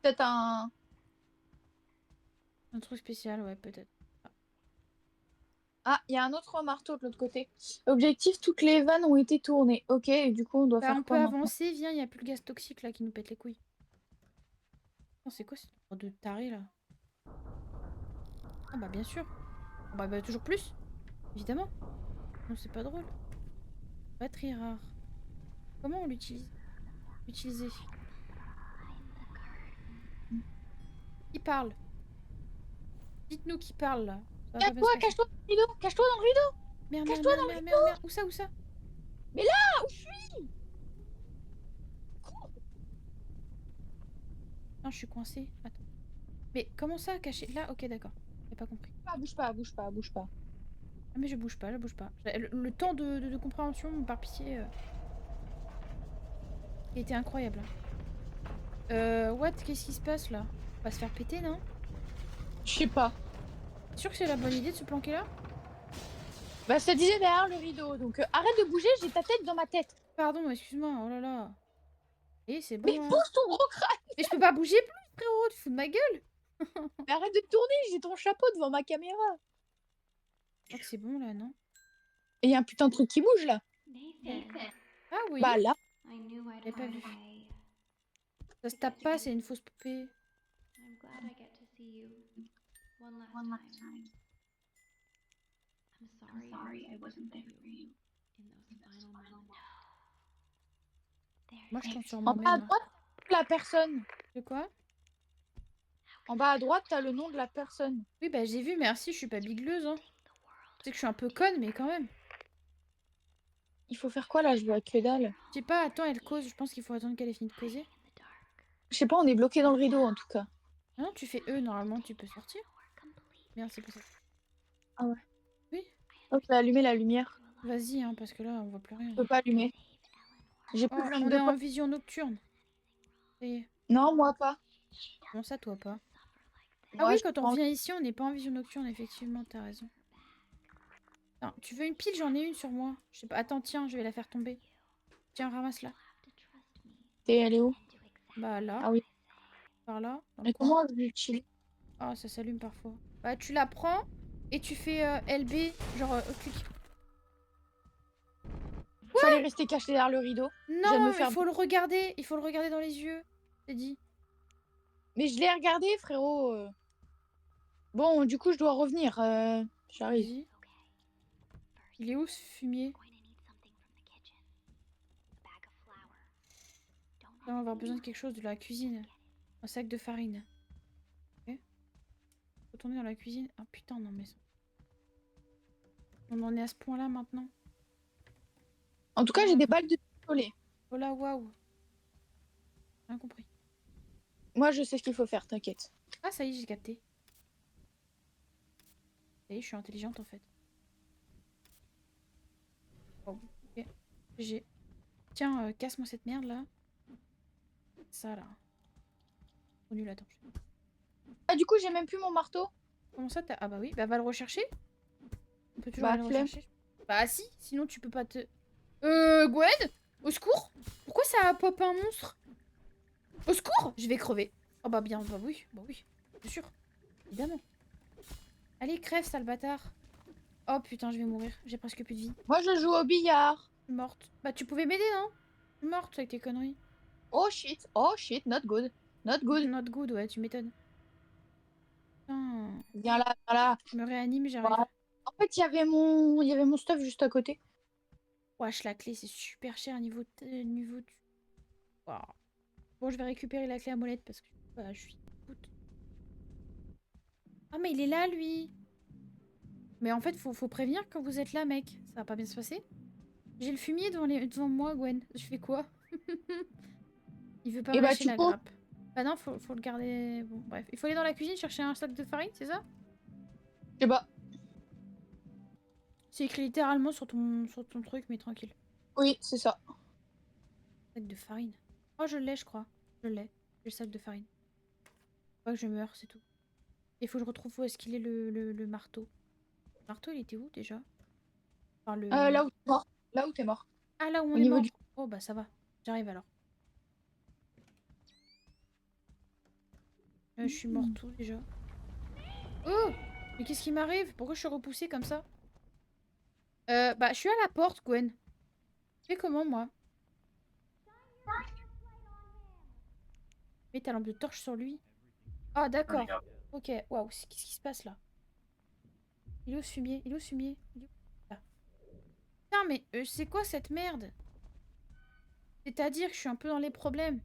Peut-être un... Un truc spécial, ouais, peut-être. Ah, il y a un autre marteau de l'autre côté. Objectif, toutes les vannes ont été tournées. Ok, et du coup, on doit Bah, faire on peut quoi maintenant? avancer, viens, il y a plus le gaz toxique là qui nous pète les couilles. Oh, c'est quoi cette ordre de taré là? Ah bah bien sûr. Ah bah toujours plus, évidemment. Non, c'est pas drôle. Batterie rare. Comment on l'utilise? Utiliser. Qui parle? Dites-nous qui parle là. Ça va pas bien se Cache-toi, passer. cache-toi dans le rideau, cache-toi dans le rideau, Merde, merde, cache-toi merde, dans le merde, rideau. merde, merde. Où ça, où ça? Mais là, où je suis? Non, je suis coincée. Attends. Mais comment ça, caché? Là, ok, d'accord. J'ai pas compris. Ah, bouge pas, bouge pas, bouge pas. Ah, mais je bouge pas, je bouge pas. Le temps de compréhension, par pitié, il était incroyable, hein. What? Qu'est-ce qui se passe là? On va se faire péter, non? Je sais pas. T'es sûr que c'est la bonne idée de se planquer là? Bah, ça disait derrière le rideau. Donc, arrête de bouger, j'ai ta tête dans ma tête. Pardon, excuse-moi, oh là là. Et c'est Mais bon, hein. pousse ton gros crâne. Mais je peux pas bouger plus, frérot, tu fous de ma gueule? Mais arrête de tourner, j'ai ton chapeau devant ma caméra. Je crois que c'est bon là, non? Et y a un putain de truc qui bouge là. Ah oui, Bah là. j'avais pas vu. Ça se tape pas, c'est une fausse poupée. I'm glad I get to see you one last One last time. time. I'm I'm sorry sorry I I wasn't wasn't there there for for you you. in those final moments. Moi, je There's compte sur En bas à moi-même. Là. droite, la personne. De quoi? En bas à droite, t'as le nom de la personne. Oui, bah j'ai vu, merci, je suis pas bigleuse. Hein. C'est que je suis un peu conne, mais quand même. Il faut faire quoi là? Je vois que dalle. Je sais pas, attends, elle cause. Je pense qu'il faut attendre qu'elle ait fini de causer. Je sais pas, on est bloqué dans le rideau en tout cas. Ah non, tu fais E, normalement, tu peux sortir. Merde, c'est pas ça. Ah ouais. Oui, Oh, je vais allumer la lumière. vas-y, hein, parce que là, on voit plus rien. Je peux pas allumer. J'ai plus Oh, de lampe on de est en poche. vision nocturne. Ça y est. Non, moi pas. Comment ça, toi pas? Ah Moi, oui, je quand on prends. vient ici, on n'est pas en vision nocturne, effectivement, t'as raison. Attends, tu veux une pile? J'en ai une sur moi. Je sais pas. Attends, tiens, je vais la faire tomber. Tiens, ramasse-la. T'es allé où? Bah là, Ah oui. par là, dans le Et coin. comment je l'utilise? Ah, ça s'allume parfois. Bah, tu la prends et tu fais LB, genre clic. Fallait rester caché derrière le rideau. Je viens de me Non, il faire. faut le regarder. Il faut le regarder dans les yeux. C'est dit. Mais je l'ai regardé, frérot. Bon, du coup, je dois revenir. J'arrive. Vas-y. Il est où ce fumier? On va avoir besoin de quelque chose de la cuisine. Un sac de farine. Ok. Retourner dans la cuisine. Ah putain, non mais... On en est à ce point-là maintenant. En tout cas, j'ai des balles de pistolet. Oh là, waouh. Rien compris. Moi, je sais ce qu'il faut faire, t'inquiète. Ah, ça y est, j'ai capté. Ça y est, je suis intelligente en fait. Bon, ok. J'ai... Tiens, casse-moi cette merde là. Ça là. Oh nul, attends. Ah, du coup, j'ai même plus mon marteau. Comment ça t'as... Ah bah oui, bah va le rechercher. On peut toujours Bah, aller le flemme. rechercher. Bah si, sinon tu peux pas te... Gwen? Au secours? Pourquoi ça pop un monstre? Au secours! Je vais crever. Oh bah bien, bah oui, bien sûr. Évidemment. Allez, crève, sale bâtard. Oh putain, je vais mourir. J'ai presque plus de vie. Moi, je joue au billard. Je suis morte. Bah tu pouvais m'aider, non? Je suis morte avec tes conneries. Oh shit. Oh shit. Not good. Not good. Not good, ouais, tu m'étonnes. Putain. Viens là, viens là. Je me réanime, j'arrive. Voilà. En fait, il y avait mon stuff juste à côté. Wesh, la clé, c'est super cher niveau... niveau... Waouh. Bon, je vais récupérer la clé à molette parce que bah, je suis... Écoute. Ah, mais il est là, lui. Mais en fait, faut prévenir quand vous êtes là, mec. Ça va pas bien se passer. J'ai le fumier devant moi, Gwen. Je fais quoi? Il veut pas Et me bah, lâcher tu la cours. grappe. Bah non, faut le garder... Bon, bref. Il faut aller dans la cuisine chercher un sac de farine, c'est ça? Et bah, C'est écrit littéralement sur ton truc, mais tranquille. oui, c'est ça. Sac de farine. Oh, je l'ai, je crois. Je l'ai. J'ai le sac de farine. Faut pas que je meure, c'est tout. Il faut que je retrouve où est-ce qu'il est le marteau. Le marteau, il était où déjà? Enfin, le... Là où t'es mort. Là où t'es mort. Ah, là où on Au est niveau mort. du. Oh, bah ça va. J'arrive alors. Je suis morte où déjà? Oh! Mais qu'est-ce qui m'arrive? Pourquoi je suis repoussée comme ça? Bah, je suis à la porte, Gwen. Je fais comment, moi? Mets ta lampe de torche sur lui. Ah, d'accord. Ok, waouh, qu'est-ce qui se passe là? Il est où ce fumier? Il est où ce fumier? Il est où... Là. Putain, mais c'est quoi cette merde? C'est-à-dire que je suis un peu dans les problèmes.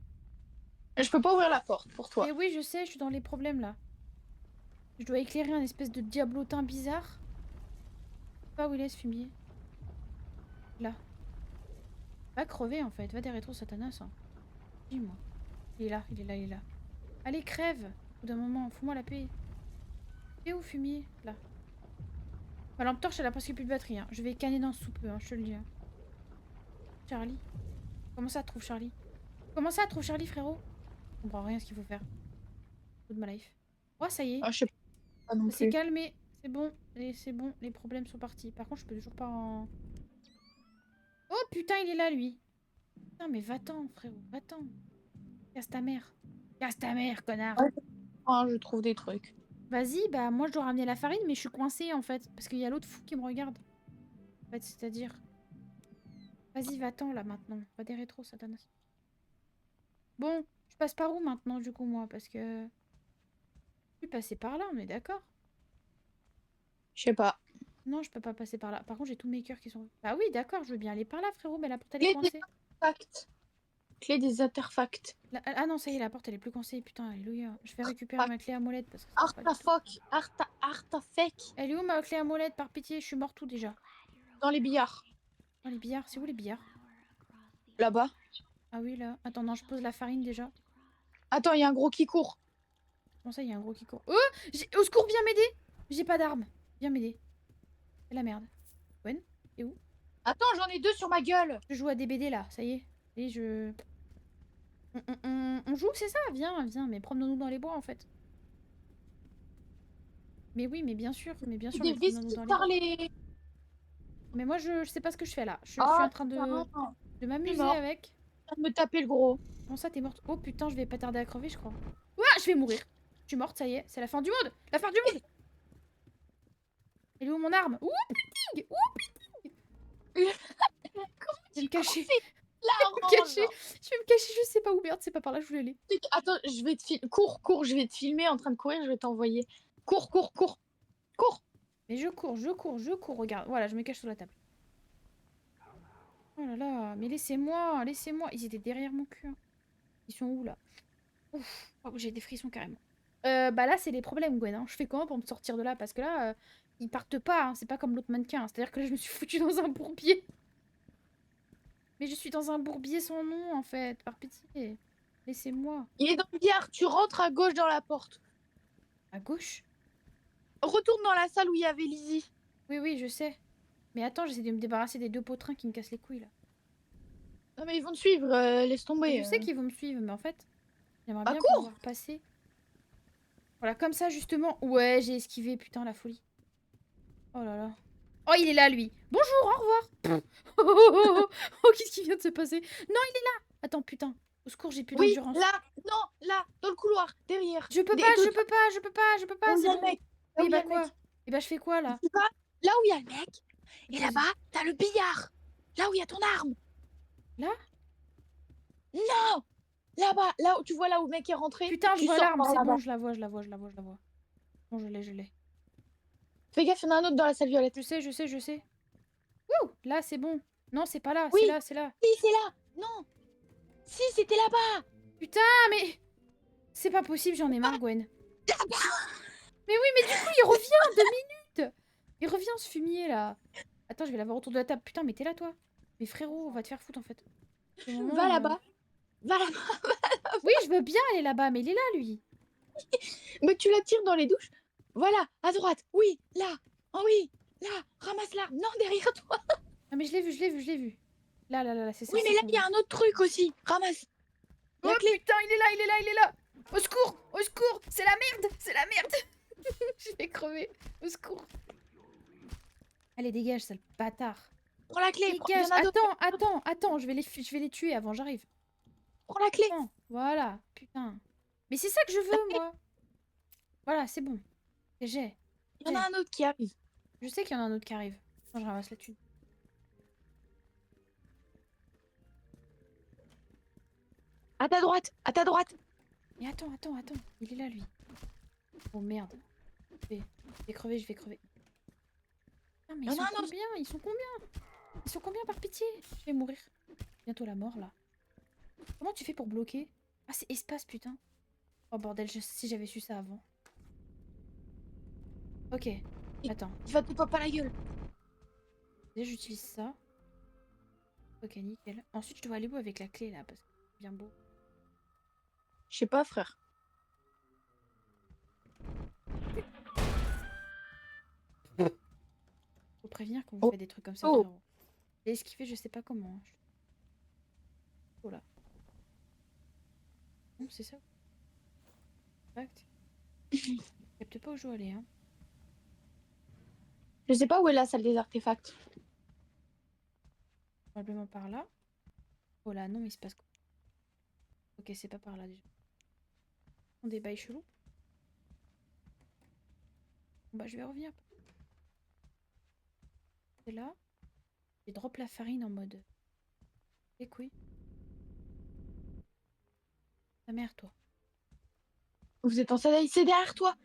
Je peux pas ouvrir la porte pour toi. Et oui, je sais, je suis dans les problèmes là. Je dois éclairer un espèce de diablotin bizarre. Je sais pas où il est ce fumier. Là. Va crever en fait, va des rétro satanas. Hein. Dis-moi. Il est là, il est là, il est là. Allez, crève! Au bout d'un moment, fous-moi la paix. Et où fumier? Là. Ma lampe torche, elle a presque plus de batterie. Hein. Je vais canner dans sous peu, hein, je te le dis. Hein. Charlie? Comment ça, trouve Charlie? Comment ça, trouve Charlie, frérot? Je comprends rien à ce qu'il faut faire. Tout de ma life. Oh, ça y est. Ah, je sais pas non Ça s'est plus. calmé. C'est bon. C'est bon, les problèmes sont partis. Par contre, je peux toujours pas en... Oh putain, il est là, lui. Putain, mais va-t'en, frérot. Va-t'en. Casse ta mère. Casse ta mère, connard. Ouais, je trouve des trucs. Vas-y, bah moi je dois ramener la farine, mais je suis coincée en fait. Parce qu'il y a l'autre fou qui me regarde. En fait, c'est-à-dire... Vas-y, va-t'en là maintenant. Va des rétros, Satanas. Bon, je Je passe par où maintenant, du coup, moi? Parce que... Je suis passée par là, on est d'accord? Je sais pas. Non, je peux pas passer par là. Par contre, j'ai tous mes cœurs qui sont... Bah oui, d'accord, je veux bien aller par là, frérot, mais la porte, elle est Clé des coincée. artefacts. Clé des artefacts. Ah non, ça y est, la porte, elle est plus coincée. Putain, alléluia. Je vais récupérer Artefact. ma clé à molette parce que ça va pas du tout. Artefact. Elle est où, ma clé à molette, par pitié? Je suis morte où, déjà? Dans les billards. Oh, les billards. C'est où, les billards? Là-bas. Ah oui, là. Attends, non, je pose la farine, déjà. Attends, il y a un gros qui court. Comment ça, il y a un gros qui court? Oh! Au secours, viens m'aider! J'ai pas d'arme. Viens m'aider. C'est la merde. Gwen? T'es où? Attends, j'en ai deux sur ma gueule. Je joue à DBD, là. Ça y est. Et je... On joue, c'est ça? Viens, viens. Mais promenons-nous dans les bois, en fait. Mais oui, mais bien sûr, Des mais promenons-nous vestis dans les par bois. les. Mais moi, je sais pas ce que je fais là. Je suis Oh, en train de m'amuser mort. avec. Je viens de me taper le gros. Comment ça, t'es morte? Oh putain, je vais pas tarder à crever, je crois. Ouah, je vais mourir. Je suis morte, ça y est. C'est la fin du monde. La fin du monde. Elle est où mon arme? Ouh, péting! Ouh, péting! Je vais me cacher. La Je vais me cacher, je sais pas où. Merde, c'est pas par là, je voulais aller. Attends, je vais te filmer. Cours, cours, je vais te filmer en train de courir, je vais t'envoyer. Cours, cours, cours. Cours. Mais je cours, regarde. Voilà, je me cache sous la table. Oh là là, mais laissez-moi, laissez-moi. Ils étaient derrière mon cul. Ils sont où là? Ouf, oh, j'ai des frissons carrément. Bah là, c'est les problèmes, Gwen. Hein. Je fais comment pour me sortir de là? Parce que là, ils partent pas. Hein. C'est pas comme l'autre mannequin. Hein. C'est-à-dire que là, je me suis foutue dans un bourbier. Mais je suis dans un bourbier sans nom, en fait. Par pitié. Laissez-moi. Il est dans le billard, tu rentres à gauche dans la porte. À gauche? Retourne dans la salle où il y avait Lizzie. Oui, oui, je sais. Mais attends, j'essaie de me débarrasser des deux potrins qui me cassent les couilles, là. Non mais ils vont te suivre, laisse Mais tomber. je sais qu'ils vont me suivre, mais en fait, j'aimerais Bah bien cours. pouvoir passer. Voilà, comme ça, justement. Ouais, j'ai esquivé, putain, la folie. Oh là là. Oh, il est là, lui. Bonjour, au revoir. Oh, oh, oh, oh, oh, qu'est-ce qui vient de se passer? Non, il est là. Attends, putain. Au secours, j'ai plus Oui, d'endurance. là, non, là, dans le couloir, derrière. Je peux Des- pas, tout- je peux pas, je peux pas, je peux pas, Là où il c'est y a le bon. mec. Là où Oui, il y a bah le quoi? mec. Et bah, je fais quoi, là? Tu vas là où il y a le mec. Et Vas-y. là-bas, t'as le billard. Là où il y a ton arme. Là? Non. Là-bas, là où tu vois là où le mec est rentré. Putain, je Tu vois sors l'arme, par c'est là-bas. bon, je la vois, je la vois, je la vois, je la vois. Bon, je l'ai, je l'ai. Fais gaffe, il y en a un autre dans la salle violette. Je sais, je sais, je sais. Ouh, là, c'est bon. Non, c'est pas là, Oui. c'est là, c'est là. Si, c'est là. Non. Si, c'était là-bas. Putain, mais... C'est pas possible, j'en ai marre, Gwen. Mais oui, mais du coup, il revient, 2 minutes. Il revient, ce fumier, là. Attends, je vais l'avoir autour de la table. Putain, mais t'es là, toi. Mais frérot, va te faire foutre, en fait. C'est le moment, Va là-bas. Va là-bas. Oui, je veux bien aller là-bas, mais il est là, lui. Mais tu la tires dans les douches. Voilà, à droite. Oui, là. Oh oui, là. Ramasse l'arme. Non, derrière toi. Ah, mais je l'ai vu, je l'ai vu, je l'ai vu. Là, là, là, là, c'est ça. Oui, mais là, il y a un autre truc aussi. Ramasse. Oh La clé. putain, il est là, il est là, il est là. Au secours, au secours. C'est la merde, c'est la merde. Je vais crever. Au secours. Allez, dégage, sale bâtard. Prends la clé. Il y Dégage. en a d'autres. Attends, je vais les tuer avant, j'arrive. Prends la clé. Attends, voilà, putain. Mais c'est ça que je veux, moi. Voilà, c'est bon. J'ai. Il y en a un autre qui arrive. Je sais qu'il y en a un autre qui arrive. Attends, je ramasse la thune. À ta droite. À ta droite. Mais attends. Il est là, lui. Oh merde. Je vais crever, je vais crever. Ah, mais Il y ils en a sont un autre. combien? Ils sont combien? Ils sont combien par pitié? Je vais mourir. Bientôt la mort, là. Comment tu fais pour bloquer? Ah, c'est espace, putain. Oh bordel, si j'avais su ça avant. Ok. Attends. Il va te pop à la gueule. Déjà, j'utilise ça. Ok, nickel. Ensuite, je dois aller où avec la clé, là? Parce que c'est bien beau. Je sais pas, frère. Faut prévenir qu'on Oh. fait des trucs comme ça, Oh. frérot. J'ai esquivé, je sais pas comment. Oh là. Non, c'est ça. Exact. Je capte pas où je dois aller, hein. Je sais pas où est la salle des artefacts. Probablement par là. Oh là, non, mais il se passe quoi? Ok, c'est pas par là déjà. On des bails chelous. Bon, bah, je vais revenir. C'est là. J'ai drop la farine en mode. Les couilles. Ta mère, toi. Vous êtes en soleil, c'est derrière toi.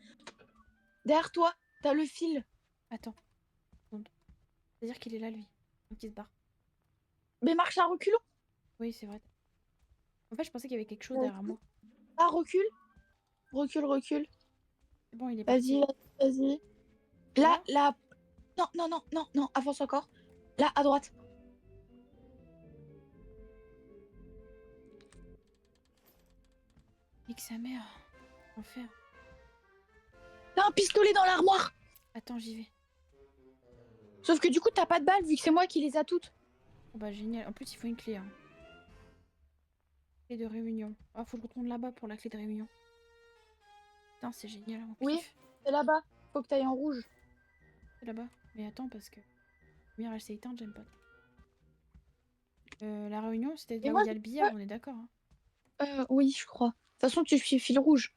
Derrière toi, t'as le fil. Attends. Seconde. C'est-à-dire qu'il est là, lui. Donc il se barre. Mais marche à reculons. Oui, c'est vrai. En fait, je pensais qu'il y avait quelque chose derrière moi. Ah, recule. Recule, recule. C'est bon, il est Vas-y, parti. vas-y. Ça Là, va là. Non, non, non, non, non, avance encore. Là, à droite. Nique sa mère. Enfer. T'as un pistolet dans l'armoire. Attends, j'y vais. Sauf que du coup, t'as pas de balles vu que c'est moi qui les a toutes. Oh bah génial. En plus, il faut une clé. Hein. Clé de réunion. Ah, faut que je retourne là-bas pour la clé de réunion. Putain, c'est génial. On Oui, kiffe. c'est là-bas. Faut que t'ailles en rouge. C'est là-bas. Mais attends, parce que... La lumière, elle s'est éteinte, j'aime pas. La réunion, c'était Et là où moi, il y a le billard, on est d'accord. Hein. oui, je crois. De toute façon, tu suis fil rouge.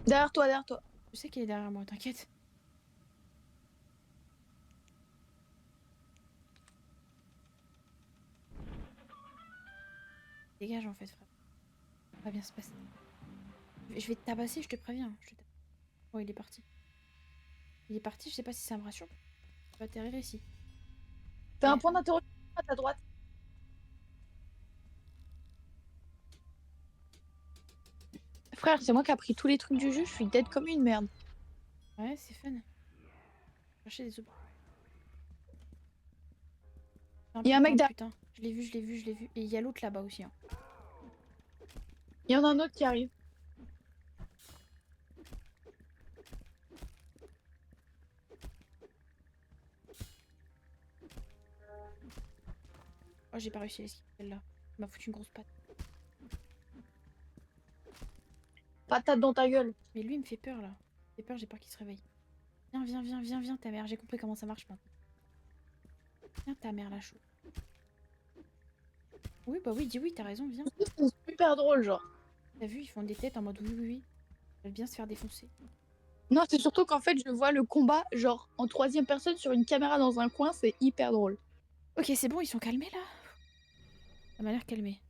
Derrière toi, derrière toi. Je sais qu'il est derrière moi, t'inquiète. Dégage en fait, frère. Ça va bien se passer. Je vais te tabasser, je te préviens. Oh, il est parti. Il est parti, je sais pas si ça me rassure. Je vais atterrir ici. T'as un Ouais. point d'interrogation à ta droite. Frère, c'est moi qui a pris tous les trucs du jeu. Je suis dead comme une merde. Ouais, c'est fun. Chercher des objets. Il y a un mec derrière. Putain. Je l'ai vu, je l'ai vu, je l'ai vu. Et il y a l'autre là-bas aussi. Hein. Il y en a un autre qui arrive. Oh, j'ai pas réussi à esquiver celle-là. Il m'a foutu une grosse patte. Patate dans ta gueule. Mais lui, il me fait peur là. J'ai peur, j'ai peur qu'il se réveille. Viens, viens, viens, viens, viens, ta mère. J'ai compris comment ça marche maintenant. Viens, ta mère la chou. Oui, bah oui, dis oui, t'as raison, viens. C'est super drôle, genre. T'as vu, ils font des têtes en mode oui, oui, oui. Ils veulent bien se faire défoncer. Non, c'est surtout qu'en fait, je vois le combat, genre, en troisième personne sur une caméra dans un coin. C'est hyper drôle. Ok, c'est bon, ils sont calmés là. Ça m'a l'air calmé.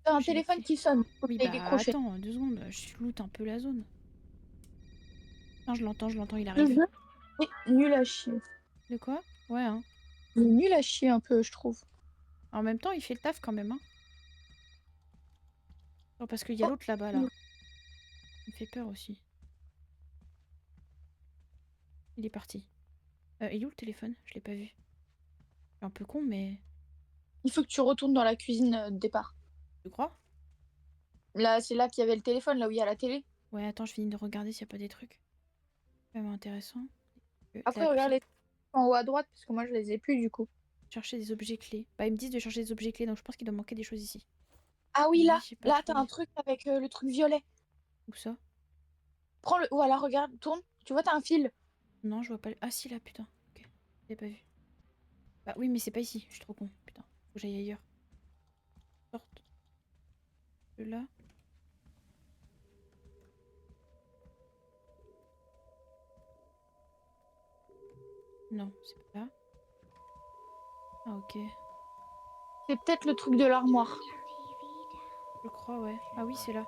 T'as un J'ai les téléphone clés. qui sonne. Faut Oui, que t'ailles bah décrocher. attends, 2 secondes. Je loot un peu la zone. Non, je l'entends, il Le arrive. jeu est nul à chier. De quoi? Ouais, hein. Il est nul à chier un peu, je trouve. En même temps, il fait le taf quand même, hein. Non, parce qu'il y a Oh. l'autre là-bas, là. Il me fait peur aussi. Il est parti. Il est où le téléphone? Je l'ai pas vu. C'est un peu con, mais... Il faut que tu retournes dans la cuisine de départ. Tu crois? Là, c'est là qu'il y avait le téléphone, là où il y a la télé. Ouais, attends, je finis de regarder s'il y a pas des trucs. Vraiment intéressant. Après, regarde les en haut à droite, parce que moi, je les ai plus, du coup. Chercher des objets clés. Bah, ils me disent de chercher des objets clés, donc je pense qu'il doit manquer des choses ici. Ah oui, là. J'ai pas Là, t'as trouvé. un truc avec le truc violet. Où ça? Prends le... Voilà, regarde, tourne. Tu vois, t'as un fil. Non, je vois pas. Ah si, là, putain. Ok. J'ai pas vu. Bah oui, mais c'est pas ici. Je suis trop con. Putain. Faut que j'aille ailleurs. Sorte. De là. Non, c'est pas là. Ah ok. C'est peut-être le truc de l'armoire. Je crois, ouais. Ah oui, c'est là.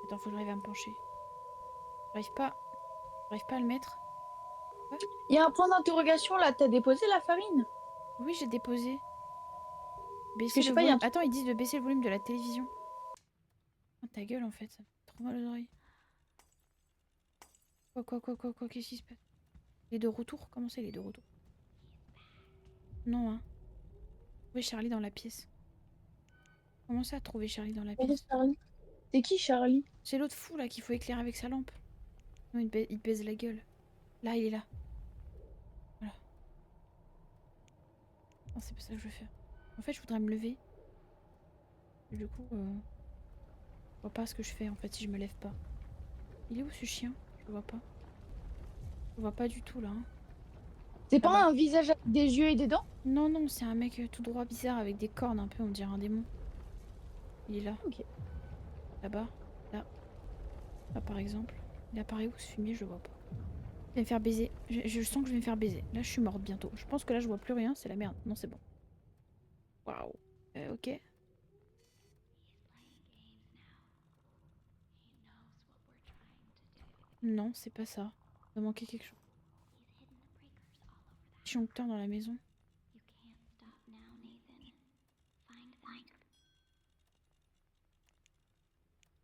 Attends, faut que j'arrive à me pencher. J'arrive pas. J'arrive pas à le mettre. Il y a un point d'interrogation, là. T'as déposé la farine? Oui, j'ai déposé. Parce que Baisser je sais le pas, il y a volume. un truc... Attends, ils disent de baisser le volume de la télévision. Oh, ta gueule, en fait. Ça me fait trop mal aux oreilles. Quoi, qu'est-ce qui se passe? Les deux retours? Comment c'est les deux retours? Non, hein. Trouver Charlie dans la pièce. Comment ça, trouver Charlie dans la pièce? Charlie. C'est qui, Charlie? C'est l'autre fou, là, qu'il faut éclairer avec sa lampe. Non, il te baise la gueule. Là, il est là. Voilà. Non, c'est pas ça que je veux faire. En fait, je voudrais me lever. Et du coup, je vois pas ce que je fais, en fait, si je me lève pas. Il est où, ce chien? Je le vois pas. Je le vois pas du tout, là. Hein. C'est Ah pas bah. un visage avec des yeux et des dents? Non, non, c'est un mec tout droit bizarre avec des cornes un peu, on dirait un démon. Il est là. Ok. Là-bas. Là. Là, par exemple. Il apparaît où ce fumier? Je le vois pas. Je vais me faire baiser. Je sens que je vais me faire baiser. Là, je suis morte bientôt. Je pense que là, je vois plus rien. C'est la merde. Non, c'est bon. Waouh. Ok. Non, c'est pas ça. Il va manquer quelque chose. Disjoncteur dans la maison.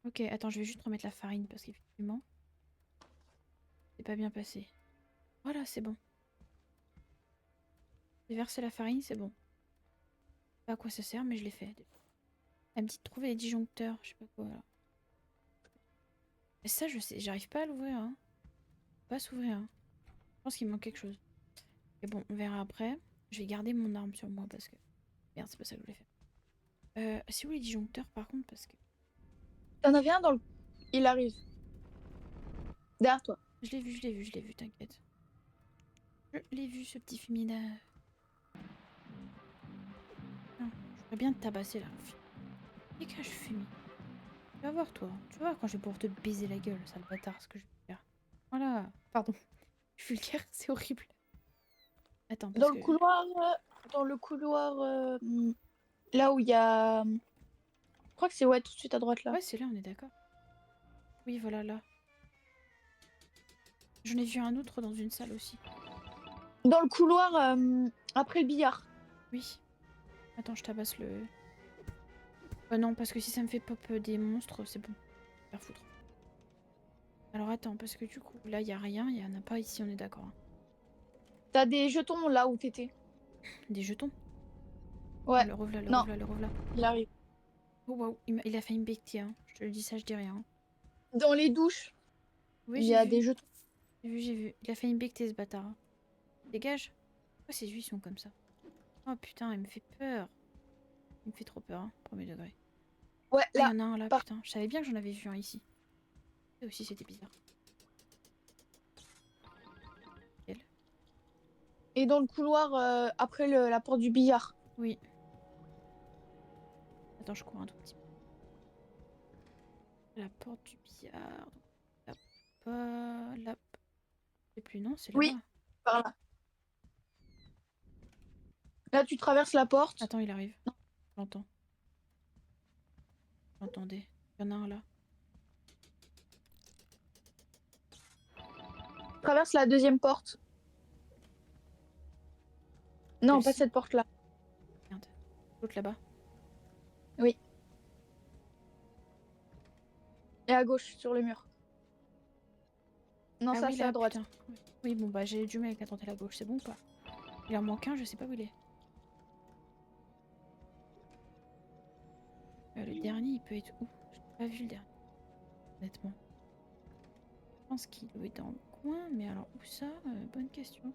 Ok, attends, je vais juste remettre la farine parce qu'effectivement, c'est pas bien passé. Voilà, c'est bon. J'ai versé la farine, c'est bon. Je sais pas à quoi ça sert, mais je l'ai fait. Elle me dit de trouver les disjoncteurs, je sais pas quoi là. Et ça, je sais, j'arrive pas à l'ouvrir. Hein. Pas s'ouvrir. Hein. Je pense qu'il manque quelque chose. Et bon, on verra après. Je vais garder mon arme sur moi parce que. Merde, c'est pas ça que je voulais faire. C'est où les disjoncteurs par contre? Parce que. T'en avais un dans le. Il arrive. Derrière toi. Je l'ai vu, je l'ai vu, je l'ai vu, t'inquiète. Je l'ai vu, ce petit féminin. Non, je voudrais bien te tabasser là. Dégage, fumée. Tu vas voir, toi. Tu vas voir quand je vais pouvoir te baiser la gueule, sale bâtard, ce que je vais faire. Voilà. Pardon. Je suis vulgaire, c'est horrible. Attends, parce Dans que. le couloir. Dans le couloir. Là où il y a. Je crois que c'est ouais, tout de suite à droite là. Ouais, c'est là, on est d'accord. Oui, voilà, là. J'en ai vu un autre dans une salle aussi. Dans le couloir après le billard. Oui. Attends, je tabasse le. Non, parce que si ça me fait pop des monstres, c'est bon. Faire foutre. Alors attends, parce que du coup, là, il y a rien, il y en a pas ici, on est d'accord. Hein. T'as des jetons là où t'étais. Des jetons. Ouais. Le revoilà, le Non, revoilà, le revoilà. il arrive. Oh waouh, il a fait une becquer, hein. Je te le dis ça, je dis rien. Dans les douches, Oui, il y j'ai a vu. des jetons. J'ai vu, j'ai vu. Il a fait une becquer, ce bâtard. Hein. Dégage. Pourquoi ses yeux sont comme ça? Oh putain, il me fait peur. Il me fait trop peur, hein, premier degré. Ouais, Ah, il y là. en a un là, Par- putain. Je savais bien que j'en avais vu un ici. Ça aussi, c'était bizarre. Quel? Et dans le couloir après la porte du billard. Oui. Attends, je cours un tout petit peu. La porte du billard. Là, pas là. Je sais plus, non, c'est Oui, là-bas. par là. Là, tu traverses la porte. Attends, il arrive. J'entends. J'entendais. Il y en a un là. Traverse la deuxième porte. Non, pas Celle-ci. cette porte-là. Merde. L'autre là-bas. Oui. Et à gauche, sur le mur. Non, Ah ça, oui, c'est à là, droite. putain. Oui, bon, bah j'ai du mal avec la tenter à la gauche. C'est bon ou pas? Il en manque un, je sais pas où il est. Le dernier, il peut être où? Je n'ai pas vu le dernier. Honnêtement. Je pense qu'il doit être dans le coin, mais alors où ça? Bonne question.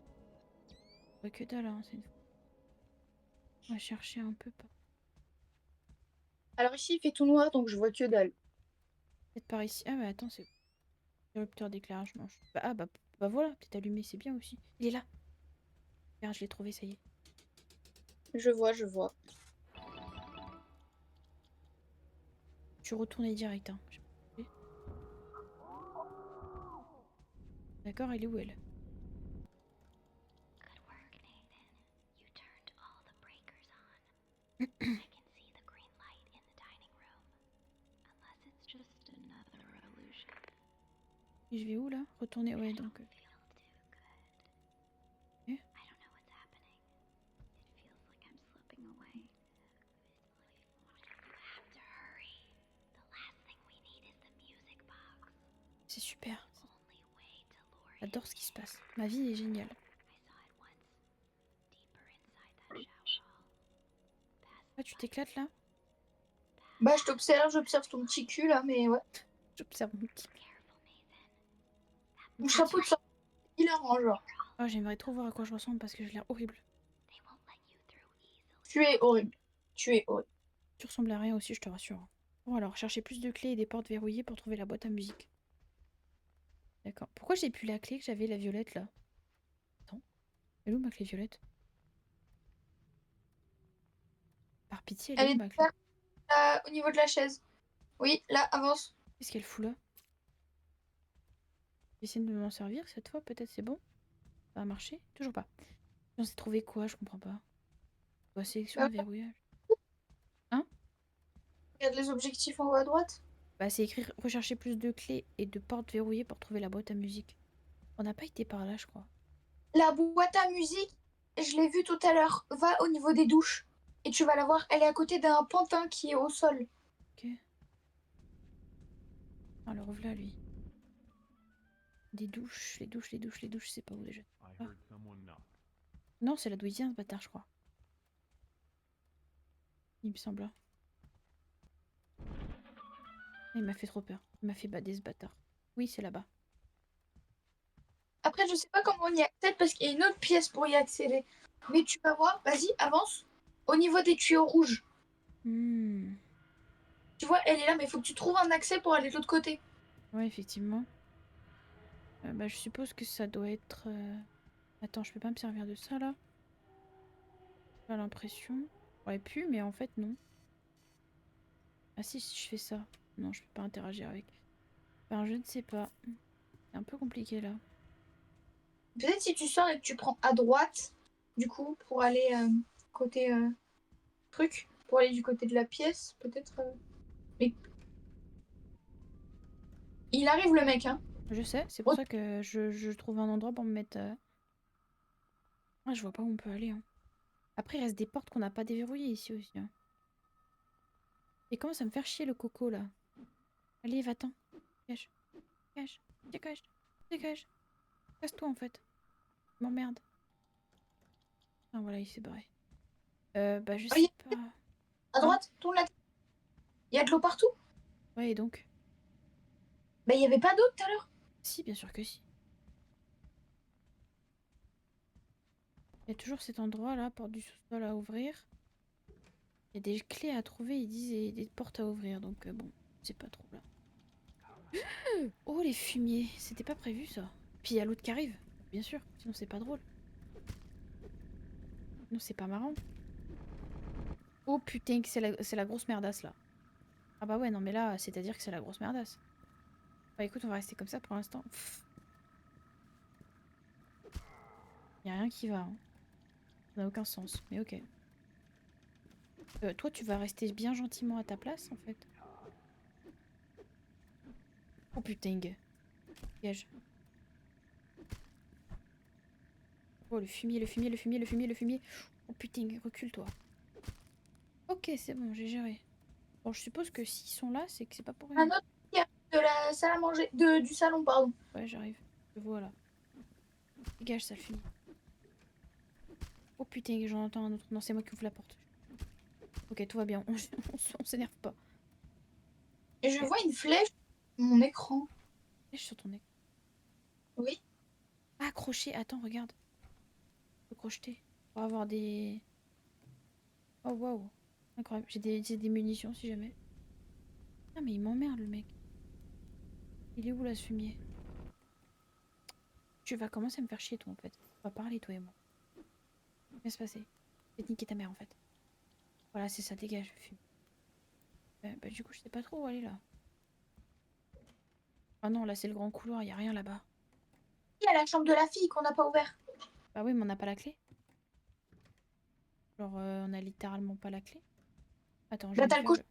Je vois que dalle, hein, c'est une... On va chercher un peu. Alors ici, il fait tout noir, donc je vois que dalle. Peut-être par ici. Ah bah attends, c'est... Interrupteur d'éclairage, non. Bah voilà, peut-être allumé, c'est bien aussi. Il est là. Regarde, je l'ai trouvé, ça y est. Je vois, je vois. Tu retournes direct, hein. J'ai pas compris. D'accord, elle est où elle? Good work, Nathan. You turned all the breakers on. I can see the green light in the dining room. Unless it's just another illusion. Et je vais où là? Retourner, ouais, donc. Feel too good. Eh? I don't know what's happening. It feels like I'm slipping away. You have to hurry. The last thing we need is the music box. C'est super. Only way to lure him J'adore ce qui se passe. Ma vie est géniale. I saw it once, deeper inside that shower hall. Past Ah, tu t'éclates là? Bah, je t'observe, j'observe ton petit cul là, mais ouais. J'observe mon petit. careful, Nathan. Mon chapeau de sortie, il est en genre. Oh, j'aimerais trop voir à quoi je ressemble parce que j'ai l'air horrible. They won't let you through easily. Tu es horrible. Tu es horrible. Tu ressembles à rien aussi, je te rassure. Bon, alors, cherchez plus de clés et des portes verrouillées pour trouver la boîte à musique. D'accord. Pourquoi j'ai plus la clé que j'avais la violette là? Attends. Elle est où ma clé violette? Par pitié, elle est Elle où est ma clé? au niveau de la chaise. Oui, là, avance. Qu'est-ce qu'elle fout là? J'essaie de m'en servir cette fois, peut-être c'est bon. Ça a marché? Toujours pas. On s'est trouvé quoi? Je comprends pas. Sélection Bah, et verrouillage. Hein? regarde les objectifs en haut à droite. Bah c'est écrire rechercher plus de clés et de portes verrouillées pour trouver la boîte à musique. On n'a pas été par là, je crois. La boîte à musique, je l'ai vue tout à l'heure. Va au niveau des douches. Et tu vas la voir, elle est à côté d'un pantin qui est au sol. Ok. Alors revoilà lui. Des douches, les douches, les douches, les douches, c'est pas où déjà? Ah. Non, c'est là d'où il vient ce bâtard, je crois. Il me semble. Il m'a fait trop peur. Il m'a fait bader ce bâtard. Oui, c'est là-bas. Après, je sais pas comment on y accède parce qu'il y a une autre pièce pour y accéder. Mais tu vas voir, vas-y, avance. Au niveau des tuyaux rouges. Hmm. Tu vois, elle est là, mais il faut que tu trouves un accès pour aller de l'autre côté. Ouais, effectivement. Bah, je suppose que ça doit être... Attends, je peux pas me servir de ça, là? J'ai pas l'impression. J'aurais pu, mais en fait, non. Ah si, si je fais ça. Non, je peux pas interagir avec. Enfin, je ne sais pas. C'est un peu compliqué, là. Peut-être si tu sors et que tu prends à droite, du coup, pour aller côté truc, pour aller du côté de la pièce, peut-être. Mais il arrive le mec, hein. Je sais, c'est pour Oh, ça que je trouve un endroit pour me mettre... Ah, je vois pas où on peut aller, hein. Après, il reste des portes qu'on n'a pas déverrouillées ici aussi, hein. Et commence à me faire chier le coco, là. Allez, va-t'en. Dégage. Dégage. Dégage. Dégage. Casse-toi, en fait. M'emmerde. Ah, voilà, il s'est barré. Bah, je sais regarde, pas. à Hein? droite, tourne la tête. Il y a de l'eau partout. Ouais, et donc? Mais il n'y avait pas d'eau tout à l'heure. Si, bien sûr que si. Il y a toujours cet endroit-là, porte du sous-sol à ouvrir. Il y a des clés à trouver, ils disent, et des portes à ouvrir, donc bon, c'est pas trop là. Oh, les fumiers, c'était pas prévu ça. Puis il y a l'autre qui arrive, bien sûr, sinon c'est pas drôle. Non, c'est pas marrant. Oh putain, que c'est la grosse merdasse là. Ah bah ouais, non mais là, c'est-à-dire que c'est la grosse merdasse. Bah écoute, on va rester comme ça pour l'instant. Y a rien qui va, hein. Ça n'a aucun sens, mais ok. Toi, tu vas rester bien gentiment à ta place en fait. Oh putain, dégage. Oh le fumier, le fumier, le fumier, le fumier, le fumier. Oh putain, recule-toi. Ok, c'est bon, j'ai géré. Bon, je suppose que s'ils sont là, c'est que c'est pas pour Un rien. autre qui arrive de la salle à manger, du salon, pardon. Ouais, j'arrive. Je vois là. Dégage, ça le fumier. Oh putain, j'en entends un autre. Non, c'est moi qui ouvre la porte. Ok, tout va bien. On s'énerve pas. Et je vois une flèche sur mon écran. Lèche sur ton nez. Oui. Ah, crochet. Attends, regarde. Je peux crocheter. Pour avoir des... Oh, waouh. Incroyable. J'ai des munitions si jamais. Ah, mais il m'emmerde le mec. Il est où là, ce fumier? Tu vas commencer à me faire chier, toi, en fait. On va parler, toi et moi. Qu'est-ce qui va se passer? Je vais te niquer ta mère, en fait. Voilà, c'est ça, dégage, fume. Bah, du coup, je sais pas trop où aller là. Ah non, là, c'est le grand couloir, y a rien là-bas. Il y a la chambre de la fille qu'on n'a pas ouvert. Bah oui, mais on n'a pas la clé. Genre, on a littéralement pas la clé. Attends, je Bah, vais me t'as le faire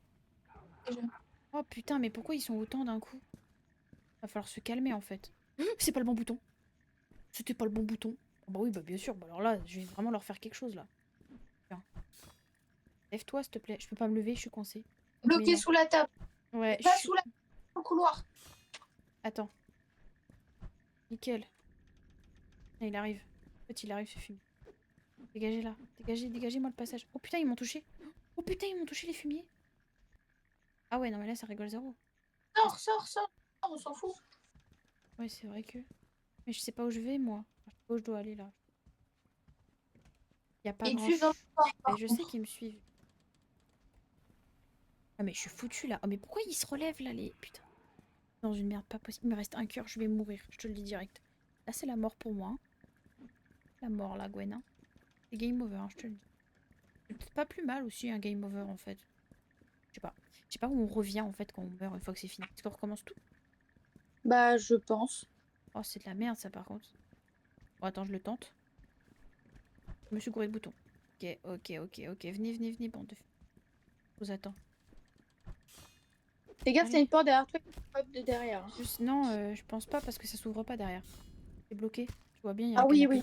couche. le... Oh putain, mais pourquoi ils sont autant d'un coup? Va falloir se calmer, en fait. C'est pas le bon bouton. C'était pas le bon bouton. Ah bah oui, bah bien sûr. Bah alors là, je vais vraiment leur faire quelque chose, là. Tiens. Lève-toi, s'il te plaît. Je peux pas me lever, je suis coincée. Mais Bloqué non. sous la table. Ouais, je Va suis... sous la dans le couloir. Attends. Nickel. Ah, il arrive. En fait, il arrive, ce fumier. Dégagez là. Dégagez, dégagez-moi le passage. Oh putain, ils m'ont touché. Oh putain, ils m'ont touché les fumiers. Ah ouais, non mais là, ça rigole zéro. Sors, sors, sors. On s'en fout. Ouais, c'est vrai que... Mais je sais pas où je vais, moi. Je sais pas où je dois aller, là. Y a pas Ils te grand... suivent dans le couloir, Mais par je sais contre. qu'ils me suivent. Ah mais je suis foutue, là. Oh mais pourquoi ils se relèvent, là, les... Putain. Dans une merde pas possible. Il me reste un cœur, je vais mourir. Je te le dis direct. Là, c'est la mort pour moi, hein. La mort, là, Gwen, hein. C'est game over, hein, je te le dis. C'est peut-être pas plus mal aussi, un game over, en fait. Je sais pas. Je sais pas où on revient, en fait, quand on meurt, une fois que c'est fini. Est-ce qu'on recommence tout? Bah, je pense. Oh, c'est de la merde ça par contre. Bon, attends, je le tente. Je me suis gouré de boutons. Ok, ok, ok, ok. Venez, venez, venez, bande de... Je vous attends. Fais gaffe, t'as Allez. une porte derrière toi qui pop de derrière. Juste, non, je pense pas parce que ça s'ouvre pas derrière. C'est bloqué. Tu vois bien, il y a Ah un oui, canapé.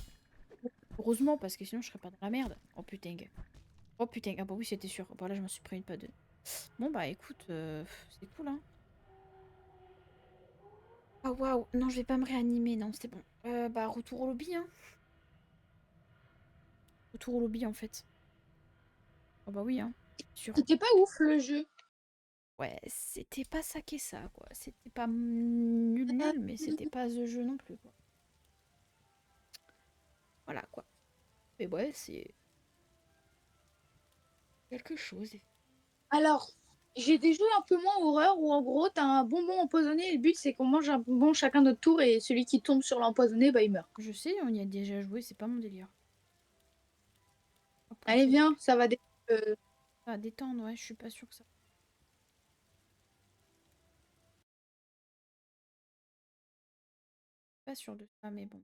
oui. Heureusement, parce que sinon je serais pas dans la merde. Oh putain. Oh putain. Ah bah oui, c'était sûr. Bon, là, je m'en suis pris une pas deux. Bon, bah écoute, c'est cool, hein. Ah waouh. Non, je vais pas me réanimer. Non, c'était bon. Bah, retour au lobby, hein. Retour au lobby, en fait. Oh bah oui, hein. Sûr. C'était pas ouf le jeu. Ouais, c'était pas ça qu'est ça, quoi. C'était pas nul, nul, mais c'était pas The jeu non plus, quoi. Voilà, quoi. Mais ouais, c'est quelque chose. Alors, j'ai des jeux un peu moins horreur où en gros t'as un bonbon empoisonné et le but c'est qu'on mange un bonbon chacun notre tour et celui qui tombe sur l'empoisonné bah il meurt. Je sais, on y a déjà joué, c'est pas mon délire. Hop, on Allez sait. viens, ça va Ça va détendre, ouais, je suis pas sûre que ça. Pas sûre de ça, mais bon.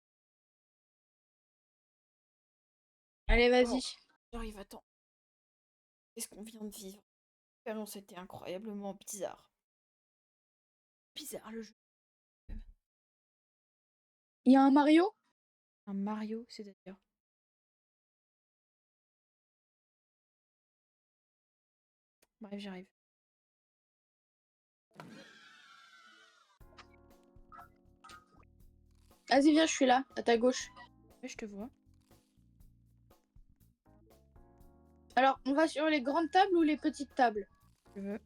Allez Oh, vas-y. j'arrive, attends. Qu'est-ce qu'on vient de vivre? Vraiment, c'était incroyablement bizarre. Bizarre le jeu. Il y a un Mario? Un Mario, c'est-à-dire. Bref, j'arrive. Vas-y viens, je suis là, à ta gauche. Ouais, je te vois. Alors, on va sur les grandes tables ou les petites tables? Je veux.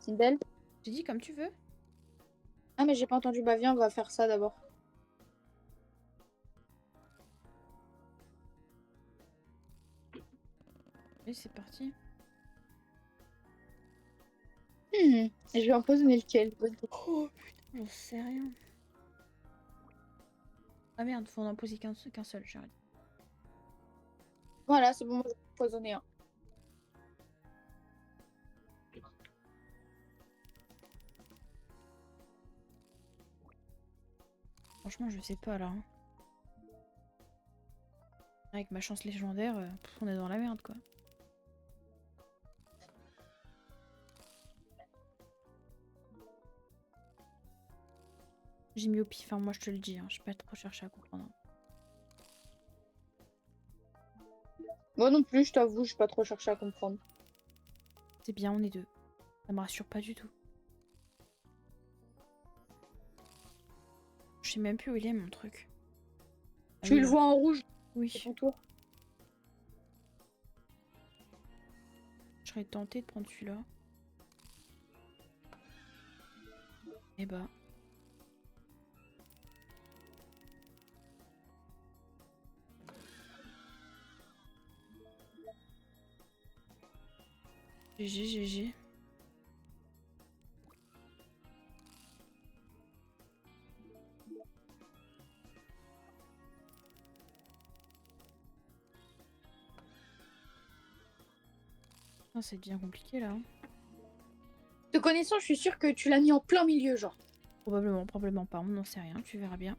C'est belle. J'ai dit comme tu veux. Ah mais j'ai pas entendu, bah viens, on va faire ça d'abord. Et c'est parti. Et je vais empoisonner lequel? Oh putain, j'en sais rien. Ah merde, faut en poser qu'un seul, j'arrête. Voilà, c'est bon, moi je vais empoisonner un. Franchement, je sais pas là, hein. Avec ma chance légendaire, on est dans la merde quoi. J'ai mis au pif, hein, moi je te le dis, hein, je vais pas trop chercher à comprendre. Moi non plus, je t'avoue, je vais pas trop chercher à comprendre. C'est bien, on est deux. Ça me rassure pas du tout. Je sais même plus où il est mon truc. Ah Tu oui, le là. vois en rouge, c'est Oui. ton tour. Je serais tentée de prendre celui-là. Et bah. GG, GG. Ah, c'est bien compliqué là, hein. Te connaissant, je suis sûre que tu l'as mis en plein milieu, genre. Probablement, probablement pas, on n'en sait rien, tu verras bien.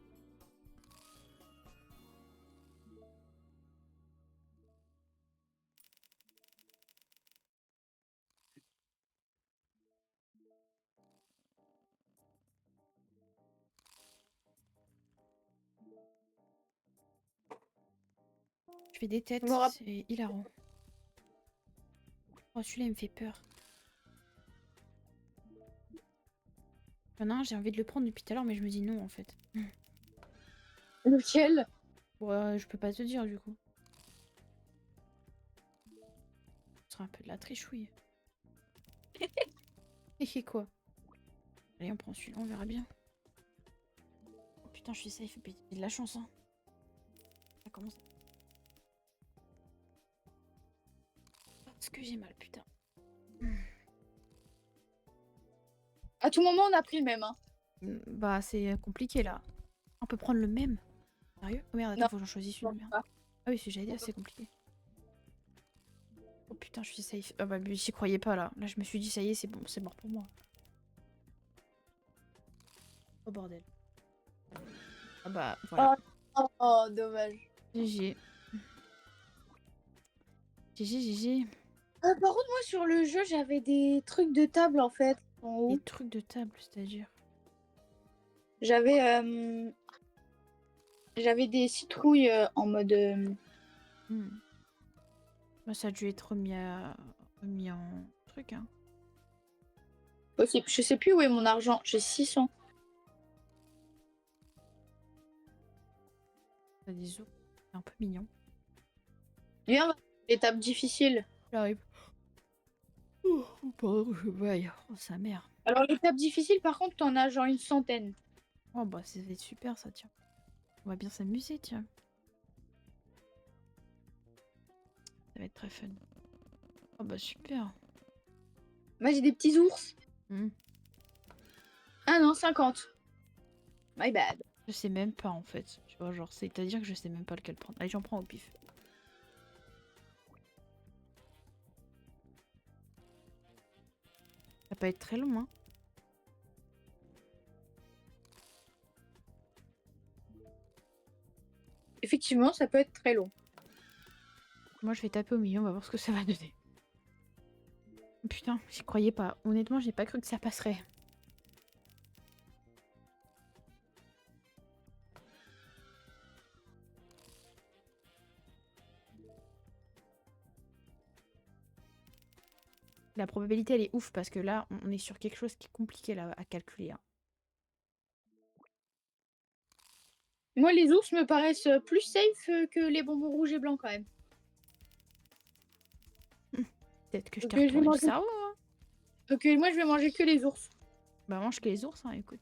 Je fais des têtes, Je me rappelle- c'est hilarant. Oh, celui-là il me fait peur. Il y en a un, j'ai envie de le prendre depuis tout à l'heure, mais je me dis non en fait. Lequel? Ouais, je peux pas te dire du coup. Ce sera un peu de la trichouille. Et quoi? Allez, on prend celui-là, on verra bien. Oh putain, je suis safe, j'ai de la chance, hein. Ça commence. Parce que j'ai mal, putain. À tout moment, on a pris le même, hein. Bah, c'est compliqué là. On peut prendre le même. Sérieux? Oh merde, attends, Non. faut que j'en choisisse une, merde. Ah. Ah oui, c'est j'allais dire, c'est compliqué. Oh putain, je suis safe. Ah bah, j'y croyais pas là. Là, je me suis dit, ça y est, c'est bon, c'est mort pour moi. bordel. Ah bah, voilà. Oh, dommage. GG. GG, GG. Par contre, moi, sur le jeu, j'avais des trucs de table, en fait, en Des haut. trucs de table, c'est-à-dire. J'avais des citrouilles en mode... Hmm. Bah, ça a dû être remis en truc, hein. possible. Je sais plus où est mon argent. J'ai 600. T'as des os. C'est un peu mignon. Viens, on va faire les tables difficiles. J'arrive. Oh, pardon, je baille. Oh, sa mère. Alors, les tables difficiles, par contre, t'en as genre une centaine. Oh, bah, ça va être super, ça, tiens. On va bien s'amuser, tiens. Ça va être très fun. Oh, bah, super. Moi, j'ai des petits ours. Hmm. Ah non, 50. My bad. Je sais même pas, en fait. Tu vois, genre, c'est-à-dire que je sais même pas lequel prendre. Allez, j'en prends au pif. Ça va pas être très long, hein. Effectivement, ça peut être très long. Moi, je vais taper au milieu, on va voir ce que ça va donner. Putain, j'y croyais pas. Honnêtement, j'ai pas cru que ça passerait. La probabilité, elle est ouf parce que là, on est sur quelque chose qui est compliqué là, à calculer, hein. Moi, les ours me paraissent plus safe que les bonbons rouges et blancs, quand même. Peut-être que je Ok, t'ai je vais retourné le manger. cerveau, hein. Ok, moi, je vais manger que les ours. Bah, mange que les ours, hein, écoute.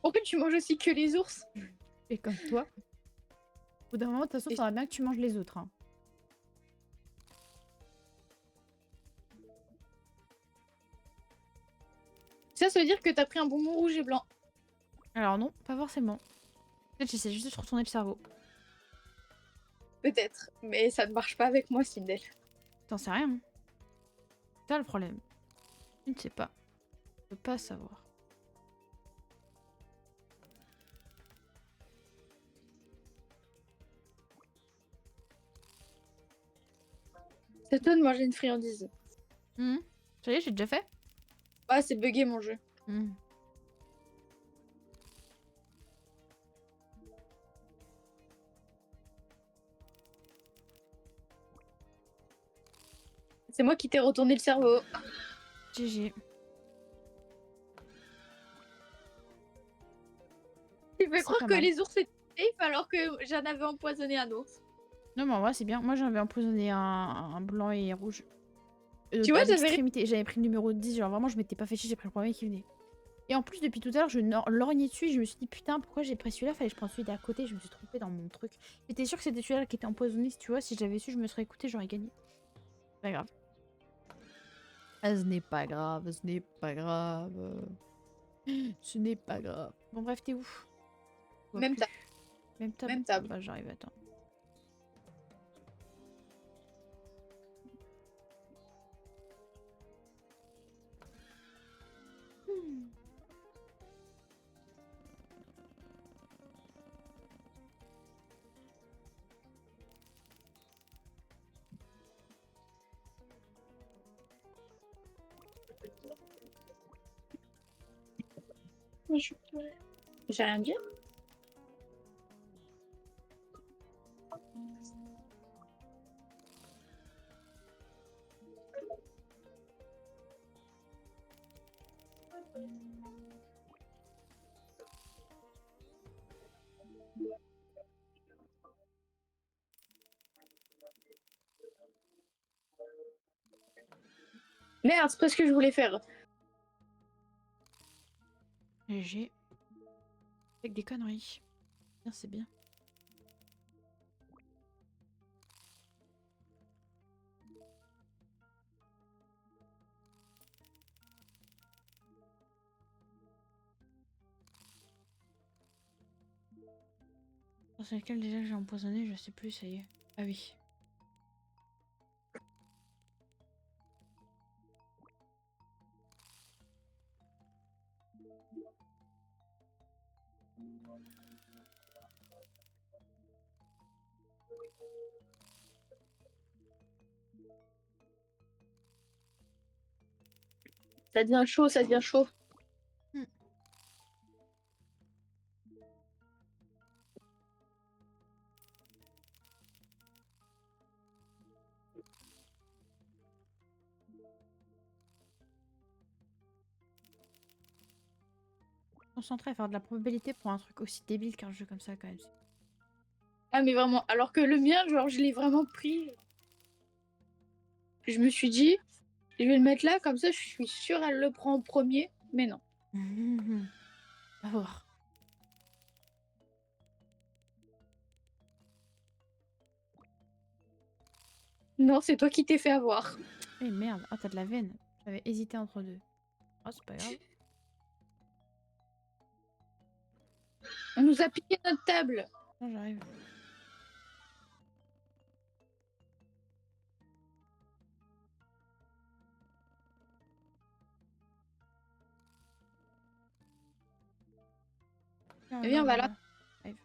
Pourquoi tu manges aussi que les ours? Et comme toi. Au bout d'un moment, de toute façon, Et- faudra bien que tu manges les autres, hein. Ça veut dire que t'as pris un bonbon rouge et blanc. Alors non, pas forcément. Peut-être j'essaie juste de te retourner le cerveau. Peut-être. Mais ça ne marche pas avec moi, Sindel. T'en sais rien, hein. C'est ça le problème. Je ne sais pas. Je peux pas savoir. C'est toi de manger une friandise. Ça y est, j'ai déjà fait. Ah, c'est bugué mon jeu. C'est moi qui t'ai retourné le cerveau. GG. Tu fais C'est croire pas que mal. les ours étaient safe alors que j'en avais empoisonné un ours. Non, mais en vrai, c'est bien. Moi, j'avais empoisonné un blanc et rouge. Tu vois, À j'avais... l'extrémité. J'avais pris le numéro 10. Genre, vraiment, je m'étais pas fait chier. J'ai pris le premier qui venait. Et en plus, depuis tout à l'heure, je lorgnais dessus. Et je me suis dit, putain, pourquoi j'ai pris celui-là? Fallait que je prenne celui d'à côté. Je me suis trompée dans mon truc. J'étais sûre que c'était celui-là qui était empoisonné. Si tu vois, si j'avais su, je me serais écouté, j'aurais gagné. Pas grave. Ah, ce n'est pas grave. Ce n'est pas grave. Ce n'est pas grave. Bon, bref, t'es où? Je vois Même plus. table. Même table. Même table. Bah, j'arrive, attends. J'ai rien dit. Merde, c'est pas ce que je voulais faire. GG. Avec des conneries. Bien, c'est bien. C'est lequel déjà que j'ai empoisonné? Je sais plus, ça y est. Ah oui. Ça devient chaud, ça devient chaud. Concentré à faire de la probabilité pour un truc aussi débile qu'un jeu comme ça, quand même. Ah, mais vraiment. Alors que le mien, genre, je l'ai vraiment pris. Je me suis dit, je vais le mettre là, comme ça, je suis sûre elle le prend en premier. Mais non. On va voir. Non, c'est toi qui t'es fait avoir. Eh merde, ah t'as de la veine. J'avais hésité entre deux. Ah, c'est pas grave. On nous a piqué notre table. Bon, j'arrive. Eh bien, voilà. J'arrive.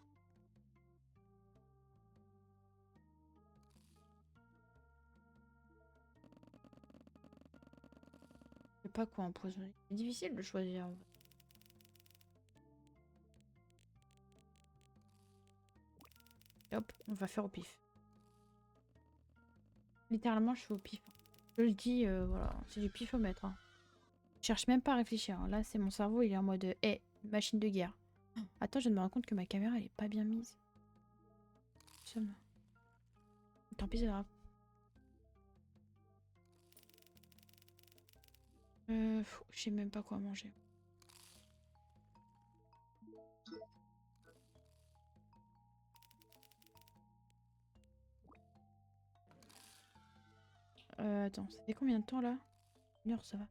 Je sais pas quoi empoisonner. C'est difficile de choisir. En fait. Et hop, on va faire au pif. Littéralement, je fais au pif. Je le dis, voilà, c'est du pifomètre. Hein. Je cherche même pas à réfléchir. Hein. Là, c'est mon cerveau, il est en mode machine de guerre. Attends, je viens de me rendre compte que ma caméra, elle est pas bien mise. Somme. Tant pis, c'est grave. Je sais même pas quoi manger. Attends, ça fait combien de temps là? 1 heure, ça va.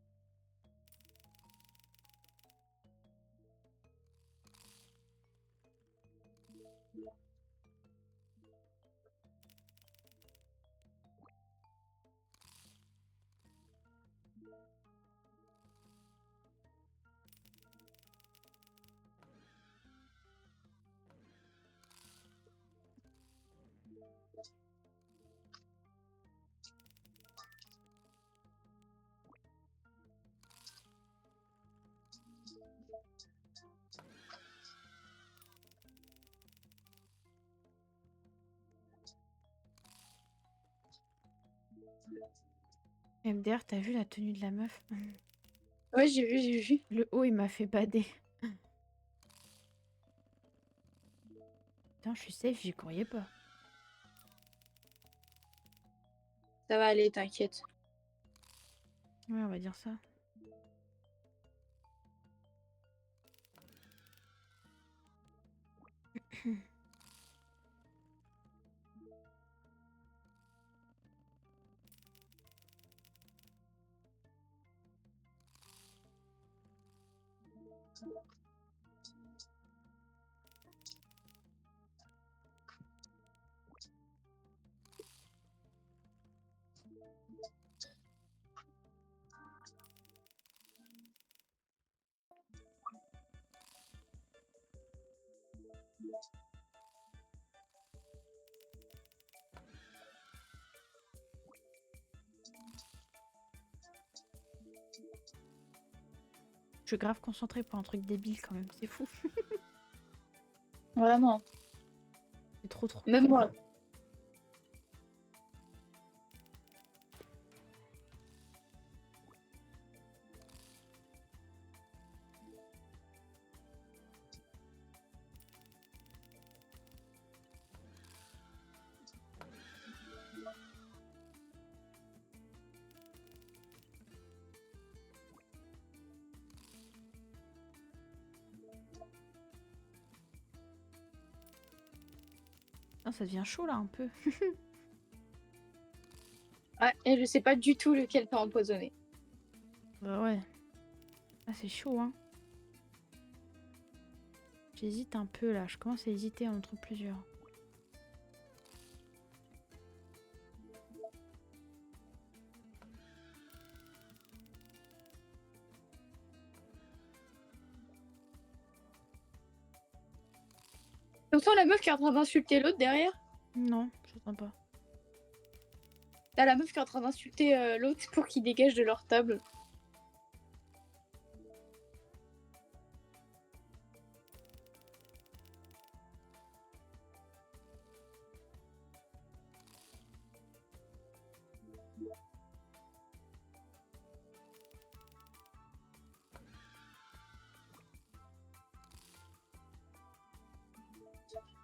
MDR, t'as vu la tenue de la meuf? Ouais, j'ai vu, j'ai vu. Le haut, il m'a fait bader. Putain, je suis safe, j'y croyais pas. Ça va aller, t'inquiète. Ouais, on va dire ça. Je suis grave concentrée pour un truc débile quand même, c'est fou. Vraiment. C'est trop. Même moi. Ah, ça devient chaud là un peu. Ouais, et je sais pas du tout lequel t'as empoisonné. Bah ouais. Ah, c'est chaud, hein. J'hésite un peu là, je commence à hésiter entre plusieurs. T'entends la meuf qui est en train d'insulter l'autre derrière? Non, j'entends pas. T'as la meuf qui est en train d'insulter l'autre pour qu'il dégage de leur table.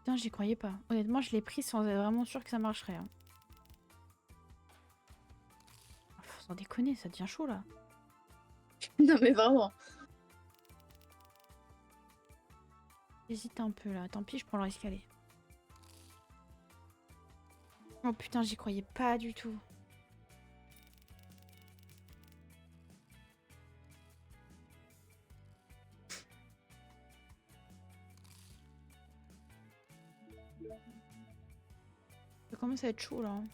Putain, j'y croyais pas. Honnêtement, je l'ai pris sans être vraiment sûr que ça marcherait. Hein. Faut sans déconner, ça devient chaud là. Non, mais vraiment. J'hésite un peu là. Tant pis, je prends le risque, allez. Oh putain, j'y croyais pas du tout. Ça commence à être chaud là. Hein.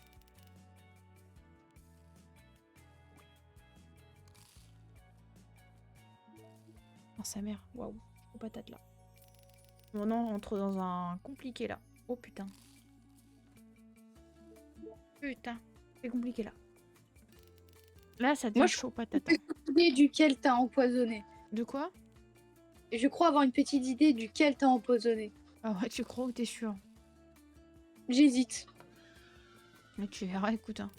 Oh sa mère, waouh, trop patate là. Bon non, on entre dans un compliqué là. Oh putain. Putain, c'est compliqué là. Là, ça devient Moi, je chaud patate. Hein. idée duquel t'as empoisonné. De quoi? Je crois avoir une petite idée duquel t'as empoisonné. Ah ouais, tu crois ou t'es sûr? J'hésite. Mais tu verras, écoute. Hein.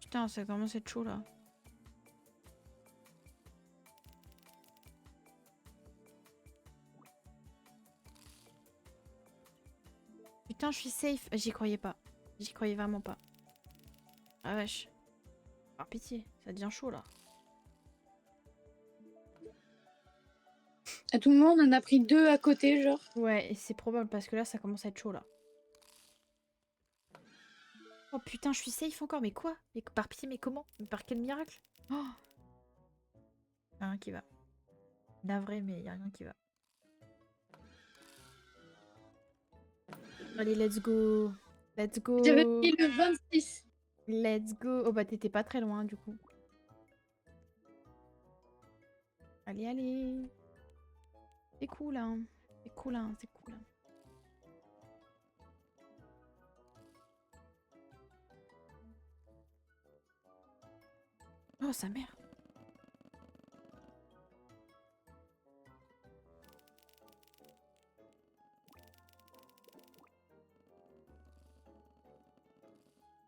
Putain, ça commence à être chaud là. Putain, je suis safe. J'y croyais pas. J'y croyais vraiment pas. Ah vache. Par pitié, ça devient chaud là. À tout moment, on en a pris 2 à côté, genre. Ouais, et c'est probable parce que là, ça commence à être chaud là. Oh putain, je suis safe encore, mais quoi? Mais par pitié, mais comment? Mais par quel miracle? Oh, y'a rien qui va. Navré, mais y'a rien qui va. Allez, let's go. Let's go. J'avais pris le 26. Let's go. Oh bah t'étais pas très loin du coup. Allez, allez. C'est cool, hein. C'est cool, hein. C'est cool. Hein. Oh, sa mère.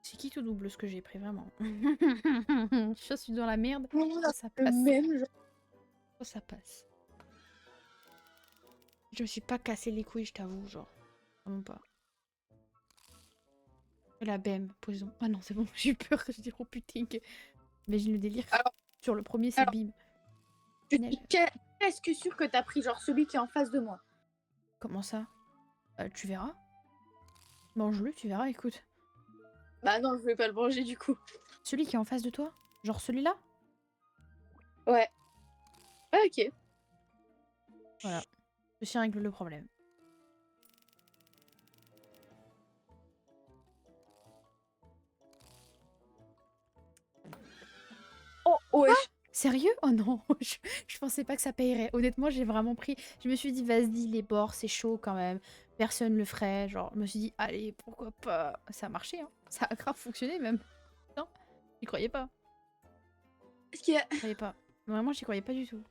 C'est qui tout double ce que j'ai pris vraiment. Je suis dans la merde. Ça Le passe. même, genre. Oh, ça passe. Je me suis pas cassé les couilles, je t'avoue, genre. Vraiment pas. Et la BM, poison. Ah non, c'est bon, j'ai eu peur. Je dis oh putain. Imagine le délire. Alors- Sur le premier, c'est alors- bim. Je suis presque sûre que t'as pris genre celui qui est en face de moi. Comment ça? Tu verras. Mange-le, tu verras, écoute. Bah non, je vais pas le manger du coup. Celui qui est en face de toi? Genre celui-là? Ouais. Ah, ok. Voilà. Ceci règle le problème. Oh, ouais. Sérieux? Oh non, je pensais pas que ça payerait. Honnêtement, j'ai vraiment pris... Je me suis dit, vas-y, les bords, c'est chaud quand même. Personne le ferait. Genre, je me suis dit, allez, pourquoi pas. Ça a marché, hein. Ça a grave fonctionné même. Non, j'y croyais pas. Est-ce qu'il y a... J'y croyais pas. Vraiment, j'y croyais pas du tout.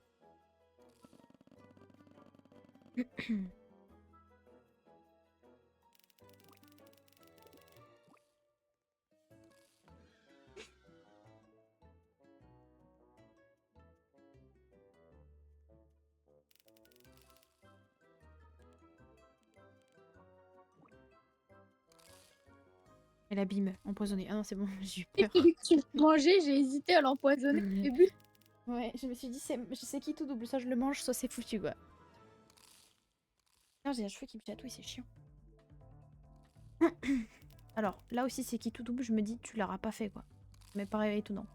Et l'abîme, empoisonné. Ah non, c'est bon, j'ai eu peur. Celui que tu mangeais, j'ai hésité à l'empoisonner au début. Ouais, je me suis dit, c'est qui tout double, soit je le mange, soit c'est foutu, quoi. Non, j'ai un cheveu qui me chatouille, c'est chiant. Alors, là aussi, c'est qui tout double, je me dis, tu l'auras pas fait, quoi. Mais pareil, étonnant.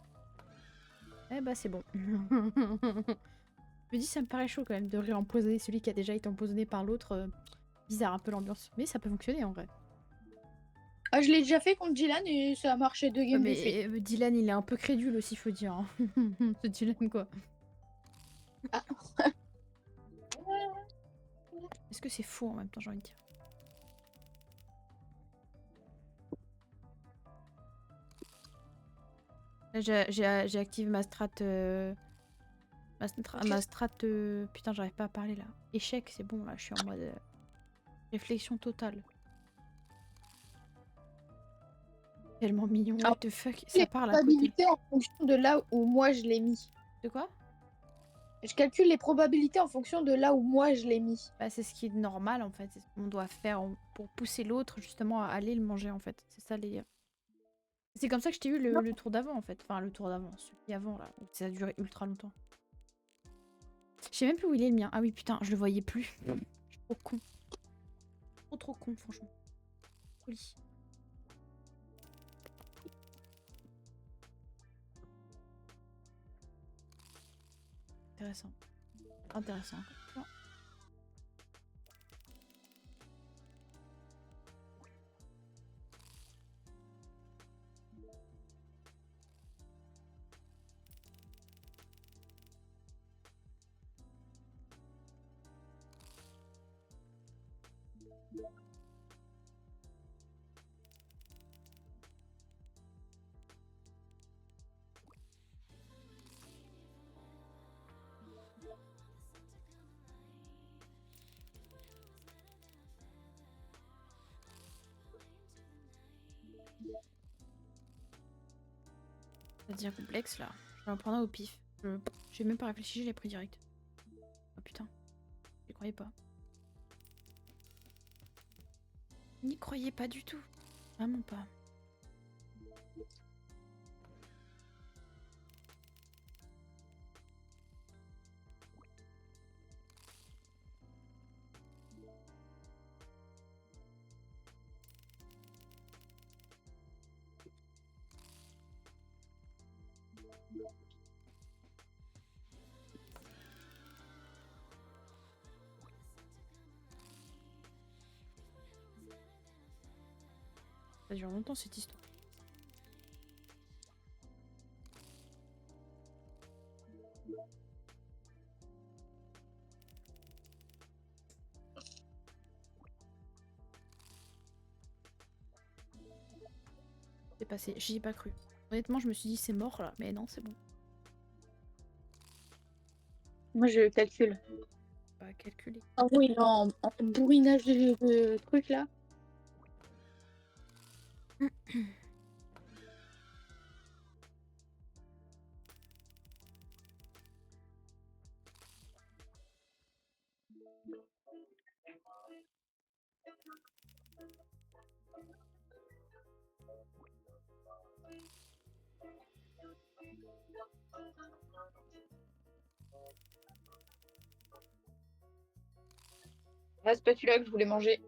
Eh bah, c'est bon. Je me dis, ça me paraît chaud, quand même, de réempoisonner celui qui a déjà été empoisonné par l'autre. Bizarre, un peu l'ambiance. Mais ça peut fonctionner, en vrai. Ah, je l'ai déjà fait contre Dylan et ça a marché 2 games de suite. Mais Dylan, il est un peu crédule aussi, faut dire. Hein. Ce Dylan, quoi. Ah. Est-ce que c'est faux en même temps, j'ai envie de dire. Là, j'ai activé ma strat... Ma strat... Putain, j'arrive pas à parler, là. Échec, c'est bon, là, je suis en mode... réflexion totale. Tellement mignon, Alors, what the fuck, les ça parle à côté. probabilités en fonction de là où moi je l'ai mis. De quoi? Je calcule les probabilités en fonction de là où moi je l'ai mis. Bah, c'est ce qui est normal en fait, c'est ce qu'on doit faire pour pousser l'autre justement à aller le manger en fait. C'est ça les... C'est comme ça que je t'ai eu Non. le tour d'avant en fait. Enfin le tour d'avant, celui avant là, où ça a duré ultra longtemps. Je sais même plus où il est le mien. Ah oui putain, je le voyais plus. Je suis trop con. Trop con franchement. Poli. Intéressant. Intéressant. Oh. Ça devient complexe là. Je vais en prendre un au pif. J'ai même pas réfléchi, je l'ai pris direct. Oh putain. J'y croyais pas. N'y croyais pas du tout. Vraiment pas. Ça dure longtemps cette histoire. C'est passé, j'y ai pas cru. Honnêtement, je me suis dit c'est mort là, mais non, c'est bon. Moi je calcule. Pas calculé. Ah oui, en bourrinage de trucs là. Ah, c'est pas celui-là que je voulais manger.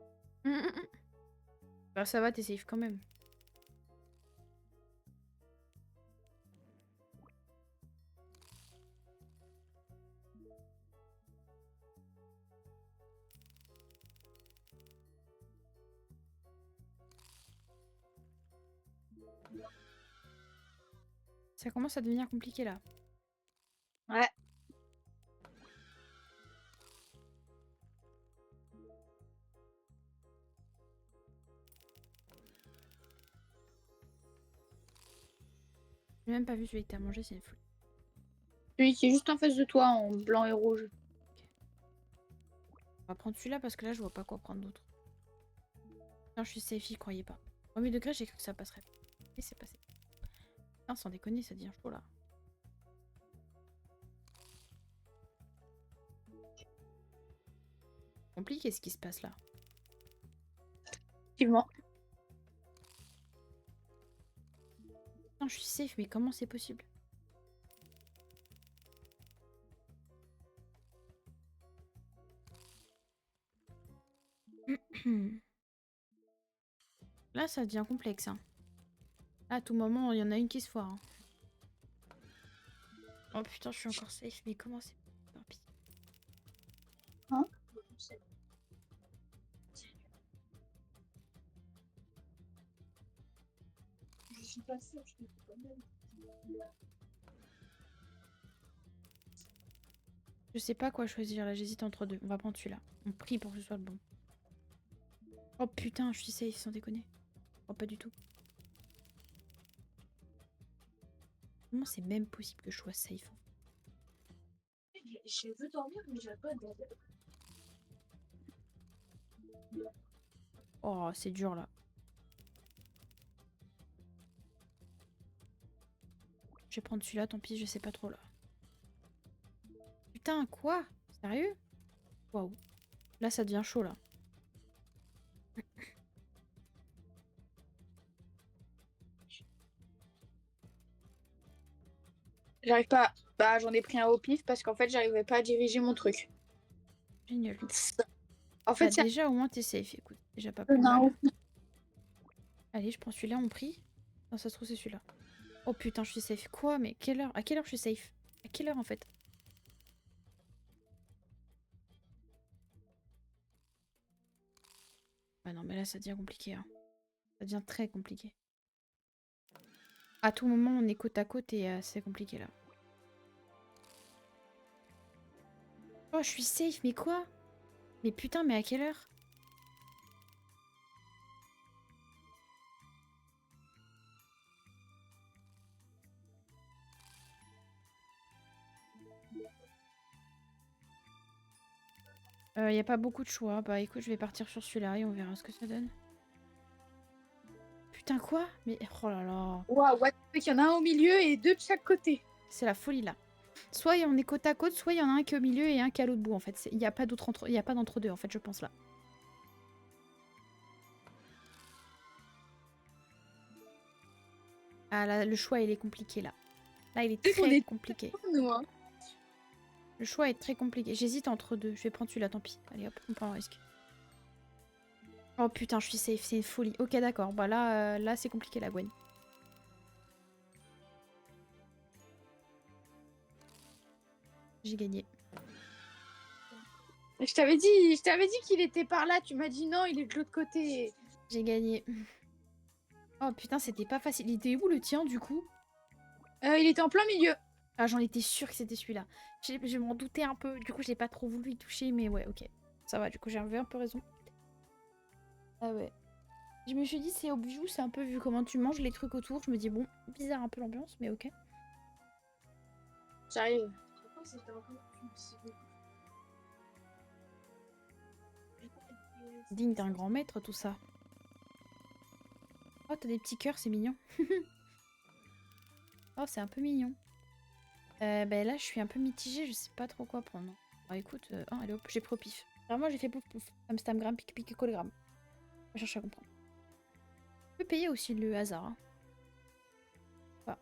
Bah ça va, t'es safe quand même. Ça commence à devenir compliqué là. Ouais. J'ai même pas vu celui que t'as mangé, c'est une folie. Celui qui est juste en face de toi en blanc et rouge. On va prendre celui-là parce que là je vois pas quoi prendre d'autre. Non, je suis safe, y croyais pas. Premier degré, j'ai cru que ça passerait. Et c'est passé. Non, sans déconner, ça devient chaud là. Compliqué ce qui se passe là. Effectivement. Non, je suis safe, mais comment c'est possible? Là, ça devient complexe. Hein. Là, à tout moment, il y en a une qui se foire. Hein. Oh putain, je suis encore safe, mais comment c'est... Tant pis. Hein? Je suis pas sûre, je te quand même. Je sais pas quoi choisir là, j'hésite entre deux. On va prendre celui-là. On prie pour que ce soit le bon. Oh putain, je suis safe sans déconner. Oh, pas du tout. Comment c'est même possible que je sois safe? Je veux dormir, mais j'ai pas de dormir. Oh, c'est dur là. Je vais prendre celui-là, tant pis, je sais pas trop là. Putain, quoi? Sérieux? Waouh. Là, ça devient chaud là. J'arrive pas. Bah, j'en ai pris un au pif parce qu'en fait, j'arrivais pas à diriger mon truc. Génial. En Bah, fait, c'est déjà, au moins, t'es safe. Écoute, déjà pas plus un mal. au pif. Allez, je prends celui-là, on prie. Non, ça se trouve, c'est celui-là. Oh putain, je suis safe. Quoi? Mais quelle heure? À quelle heure je suis safe? À quelle heure en fait? Ah non, mais là, ça devient compliqué. Hein. Ça devient très compliqué. À tout moment, on est côte à côte et c'est compliqué là. Oh, je suis safe, mais quoi? Mais putain, mais à quelle heure? Y a pas beaucoup de choix. Bah écoute, je vais partir sur celui-là et on verra ce que ça donne. Putain, quoi? Mais oh là là. Waouh, what the fuck, il y en a un au milieu et deux de chaque côté. C'est la folie là. Soit on est côte à côte, soit il y en a un qui est au milieu et un qui est à l'autre bout en fait. Il n'y a pas d'entre-deux en fait, je pense là. Ah là, le choix il est compliqué là. Là, il est C'est qu'on très est compliqué. nous, hein. Le choix est très compliqué. J'hésite entre deux. Je vais prendre celui-là, tant pis. Allez hop, on prend un risque. Oh putain, je suis safe, c'est une folie. Ok, d'accord. Bah là, là c'est compliqué la Gwen. J'ai gagné. Je t'avais dit qu'il était par là. Tu m'as dit non, il est de l'autre côté. J'ai gagné. Oh putain, c'était pas facile. Il était où le tien du coup? Il était en plein milieu. Ah, j'en étais sûre que c'était celui-là. Je m'en doutais un peu. Du coup, j'ai pas trop voulu y toucher, mais ouais, ok. Ça va, du coup, j'avais un peu raison. Ah ouais. Je me suis dit, c'est au bijou, c'est un peu vu comment tu manges les trucs autour. Je me dis, bon, bizarre un peu l'ambiance, mais ok. J'arrive. Digne d'un grand maître, tout ça. Oh, t'as des petits cœurs, c'est mignon. Oh, c'est un peu mignon. Ben là, je suis un peu mitigée, je sais pas trop quoi prendre. Ah, écoute, oh, allez hop, j'ai pris au pif. Vraiment, j'ai fait pouf pouf. Amsterdam, pique pique, collegram. On va chercher à comprendre. On peut payer aussi le hasard. Hein. Voilà.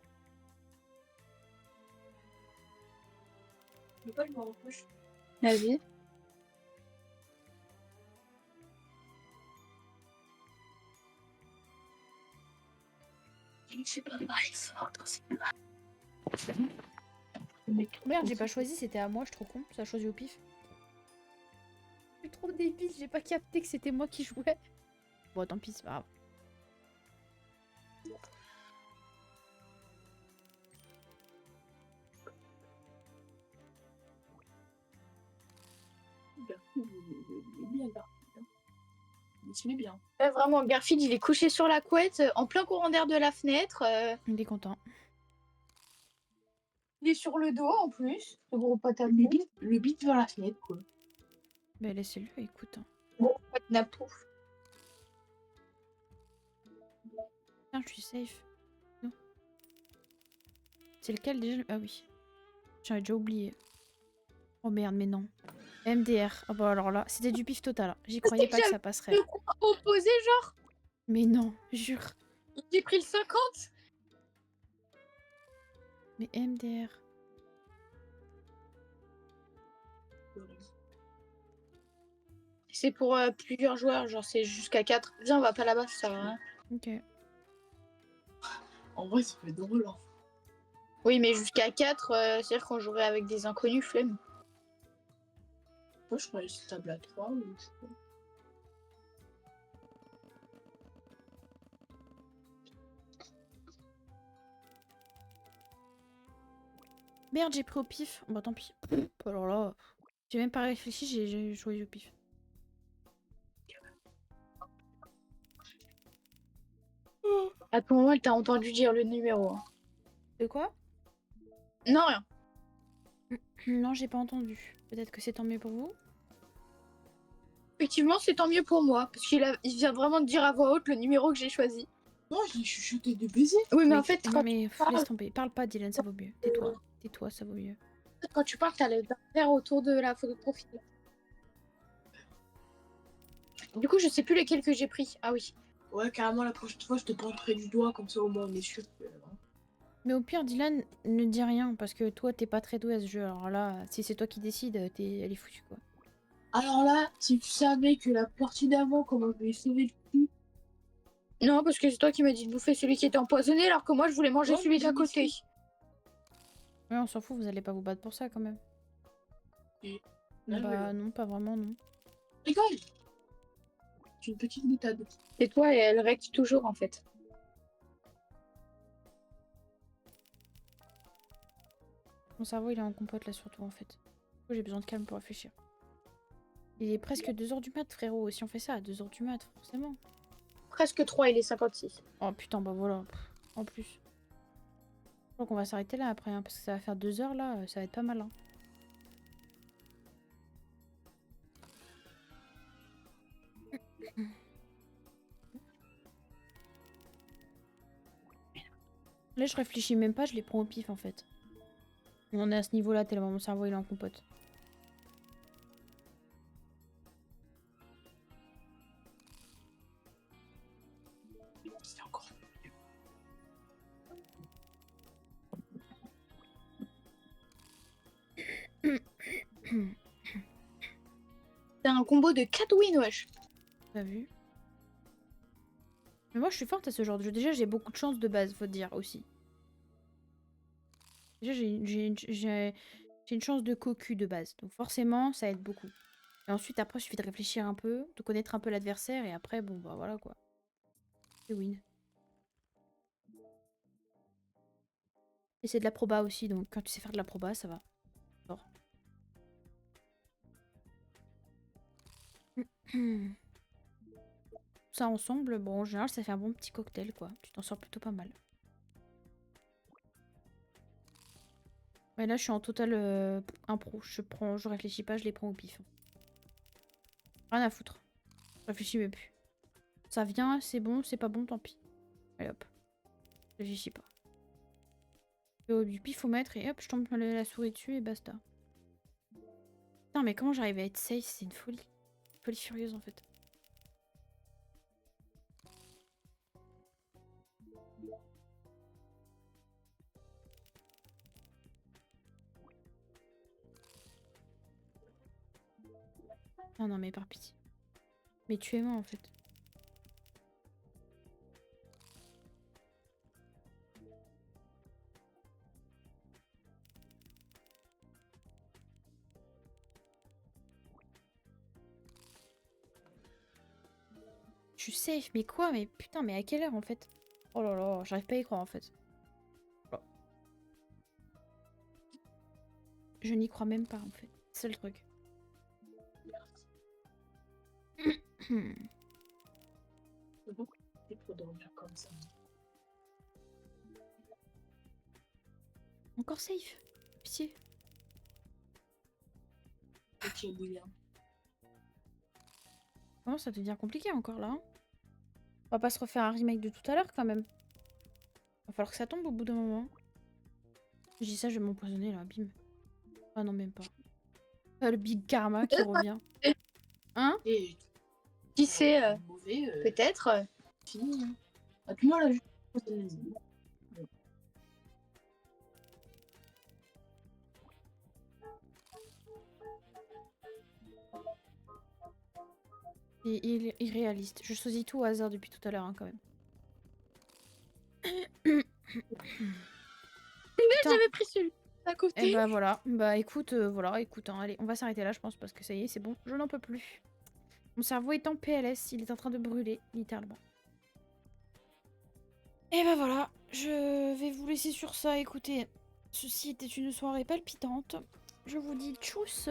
Vas-y. Merde, j'ai pas choisi, c'était à moi, je suis trop con. Ça a choisi au pif. Je suis trop débile, j'ai pas capté que c'était moi qui jouais. Bon, tant pis, c'est pas grave. Il est bien. Ouais, vraiment, Garfield, il est couché sur la couette, en plein courant d'air de la fenêtre. Il est content. Il est sur le dos en plus. Le gros patate. Le bit vers la fenêtre, quoi. Bah, laissez-le, écoute. Hein. Gros napouf. Putain, je suis safe. Non. C'est lequel déjà? Ah oui. J'avais déjà oublié. Oh merde, mais non. MDR. Ah bah alors là, c'était du pif total. Hein. J'y croyais pas que ça passerait. Le coin opposé, genre. Mais non, jure. J'ai pris le 50. Mais MDR. C'est pour plusieurs joueurs, genre c'est jusqu'à 4. Viens, on va pas là-bas, ça sert à rien. Ok. En vrai, ça fait drôle. Hein. Oui, mais jusqu'à 4, c'est-à-dire qu'on jouerait avec des inconnus, flemme. Moi, je croyais que c'était table à 3 ou je sais pas. Merde, j'ai pris au pif. Bah tant pis. Alors là, j'ai même pas réfléchi, j'ai joué au pif. À tout moment, elle t'a entendu dire le numéro. Hein. De quoi? Non, rien. Non, j'ai pas entendu. Peut-être que c'est tant mieux pour vous. Effectivement, c'est tant mieux pour moi, parce il vient vraiment de dire à voix haute le numéro que j'ai choisi. Non, j'ai chuchoté des baisers. Oui, mais en Mais- fait, non, quand mais tu laisse parles, tomber. Parle pas, Dylan, ça vaut mieux. Tais-toi. Tais-toi, ça vaut mieux. t'as le vert autour de la photo de profil. Du coup, je sais plus lesquels que j'ai pris. Ah oui. Ouais, carrément, la prochaine fois, je te pointerai du doigt, comme ça au moins on est sûr que. Mais au pire, Dylan, ne dis rien, parce que toi, t'es pas très doué à ce jeu. Alors là, si c'est toi qui décides, elle est foutue, quoi. Alors là, si tu savais que la partie d'avant, comment je lui ai sauvé le cul. Non, parce que c'est toi qui m'as dit de bouffer celui qui était empoisonné, alors que moi, je voulais manger Ouais, celui mais d'à côté. ici. Ouais, on s'en fout, vous allez pas vous battre pour ça, quand même. Et là, Bah non, pas vraiment, non. Rigole. C'est une petite boutade. Et toi, elle règle toujours, en fait. Mon cerveau, il est en compote, là, surtout, en fait. Du coup, j'ai besoin de calme pour réfléchir. Il est presque 2h du mat, frérot. Si on fait ça à 2h du mat, forcément. Presque 3, il est 56. Oh putain, bah voilà. Pff, en plus. Je crois qu'on va s'arrêter là après, hein, parce que ça va faire 2 heures là, ça va être pas mal. Hein. Là, je réfléchis même pas, je les prends au pif en fait. On est à ce niveau-là tellement mon cerveau il est en compote. C'est encore. C'est un combo de 4 wins, wesh. T'as vu? Mais moi, je suis forte à ce genre de jeu. Déjà, j'ai beaucoup de chance de base, faut te dire aussi. Déjà, j'ai une chance de cocu de base. Donc forcément, ça aide beaucoup. Et ensuite, après, il suffit de réfléchir un peu, de connaître un peu l'adversaire, et après, bon, bah voilà quoi. C'est win. Et c'est de la proba aussi, donc quand tu sais faire de la proba, ça va. Fort. Ça ensemble, bon, en général, ça fait un bon petit cocktail, quoi. Tu t'en sors plutôt pas mal. Ouais, là, je suis en total impro. Je réfléchis pas, je les prends au pif. Rien à foutre. Je réfléchis même plus. Ça vient, c'est bon, c'est pas bon, tant pis. Allez hop. Je réfléchis pas. Du pifomètre et hop, je tombe la souris dessus et basta. Putain, mais comment j'arrive à être safe? C'est une folie. Folie furieuse en fait. Ah non, mais par pitié. Mais tuez-moi en fait. Je suis safe, mais quoi? Mais putain, mais à quelle heure en fait? Oh là là, j'arrive pas à y croire en fait. Oh. Je n'y crois même pas en fait. C'est le truc. C'est beaucoup pour dormir comme ça. Encore safe? Pitié. Ok, William. Comment ça devient compliqué encore là? Hein. On va pas se refaire un remake de tout à l'heure quand même. Va falloir que ça tombe au bout d'un moment. Je dis ça, je vais m'empoisonner là, bim. Ah non, même pas. Ah, le Big Karma qui revient. Hein? Et Qui sait, mauvais, peut-être. fini. Hein. À tout le monde, là, je Il est irréaliste. Je choisis tout au hasard depuis tout à l'heure hein, quand même. Putain. J'avais pris celui à côté. Et bah voilà. Bah écoute, voilà, écoute, hein, allez, on va s'arrêter là je pense parce que ça y est, c'est bon. Je n'en peux plus. Mon cerveau est en PLS, il est en train de brûler, littéralement. Et bah voilà, je vais vous laisser sur ça. Écoutez, ceci était une soirée palpitante. Je vous dis tchuss.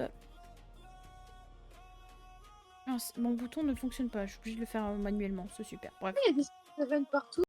Ah, mon bouton ne fonctionne pas, je suis obligée de le faire manuellement, c'est super. Bref. Il y a des events partout.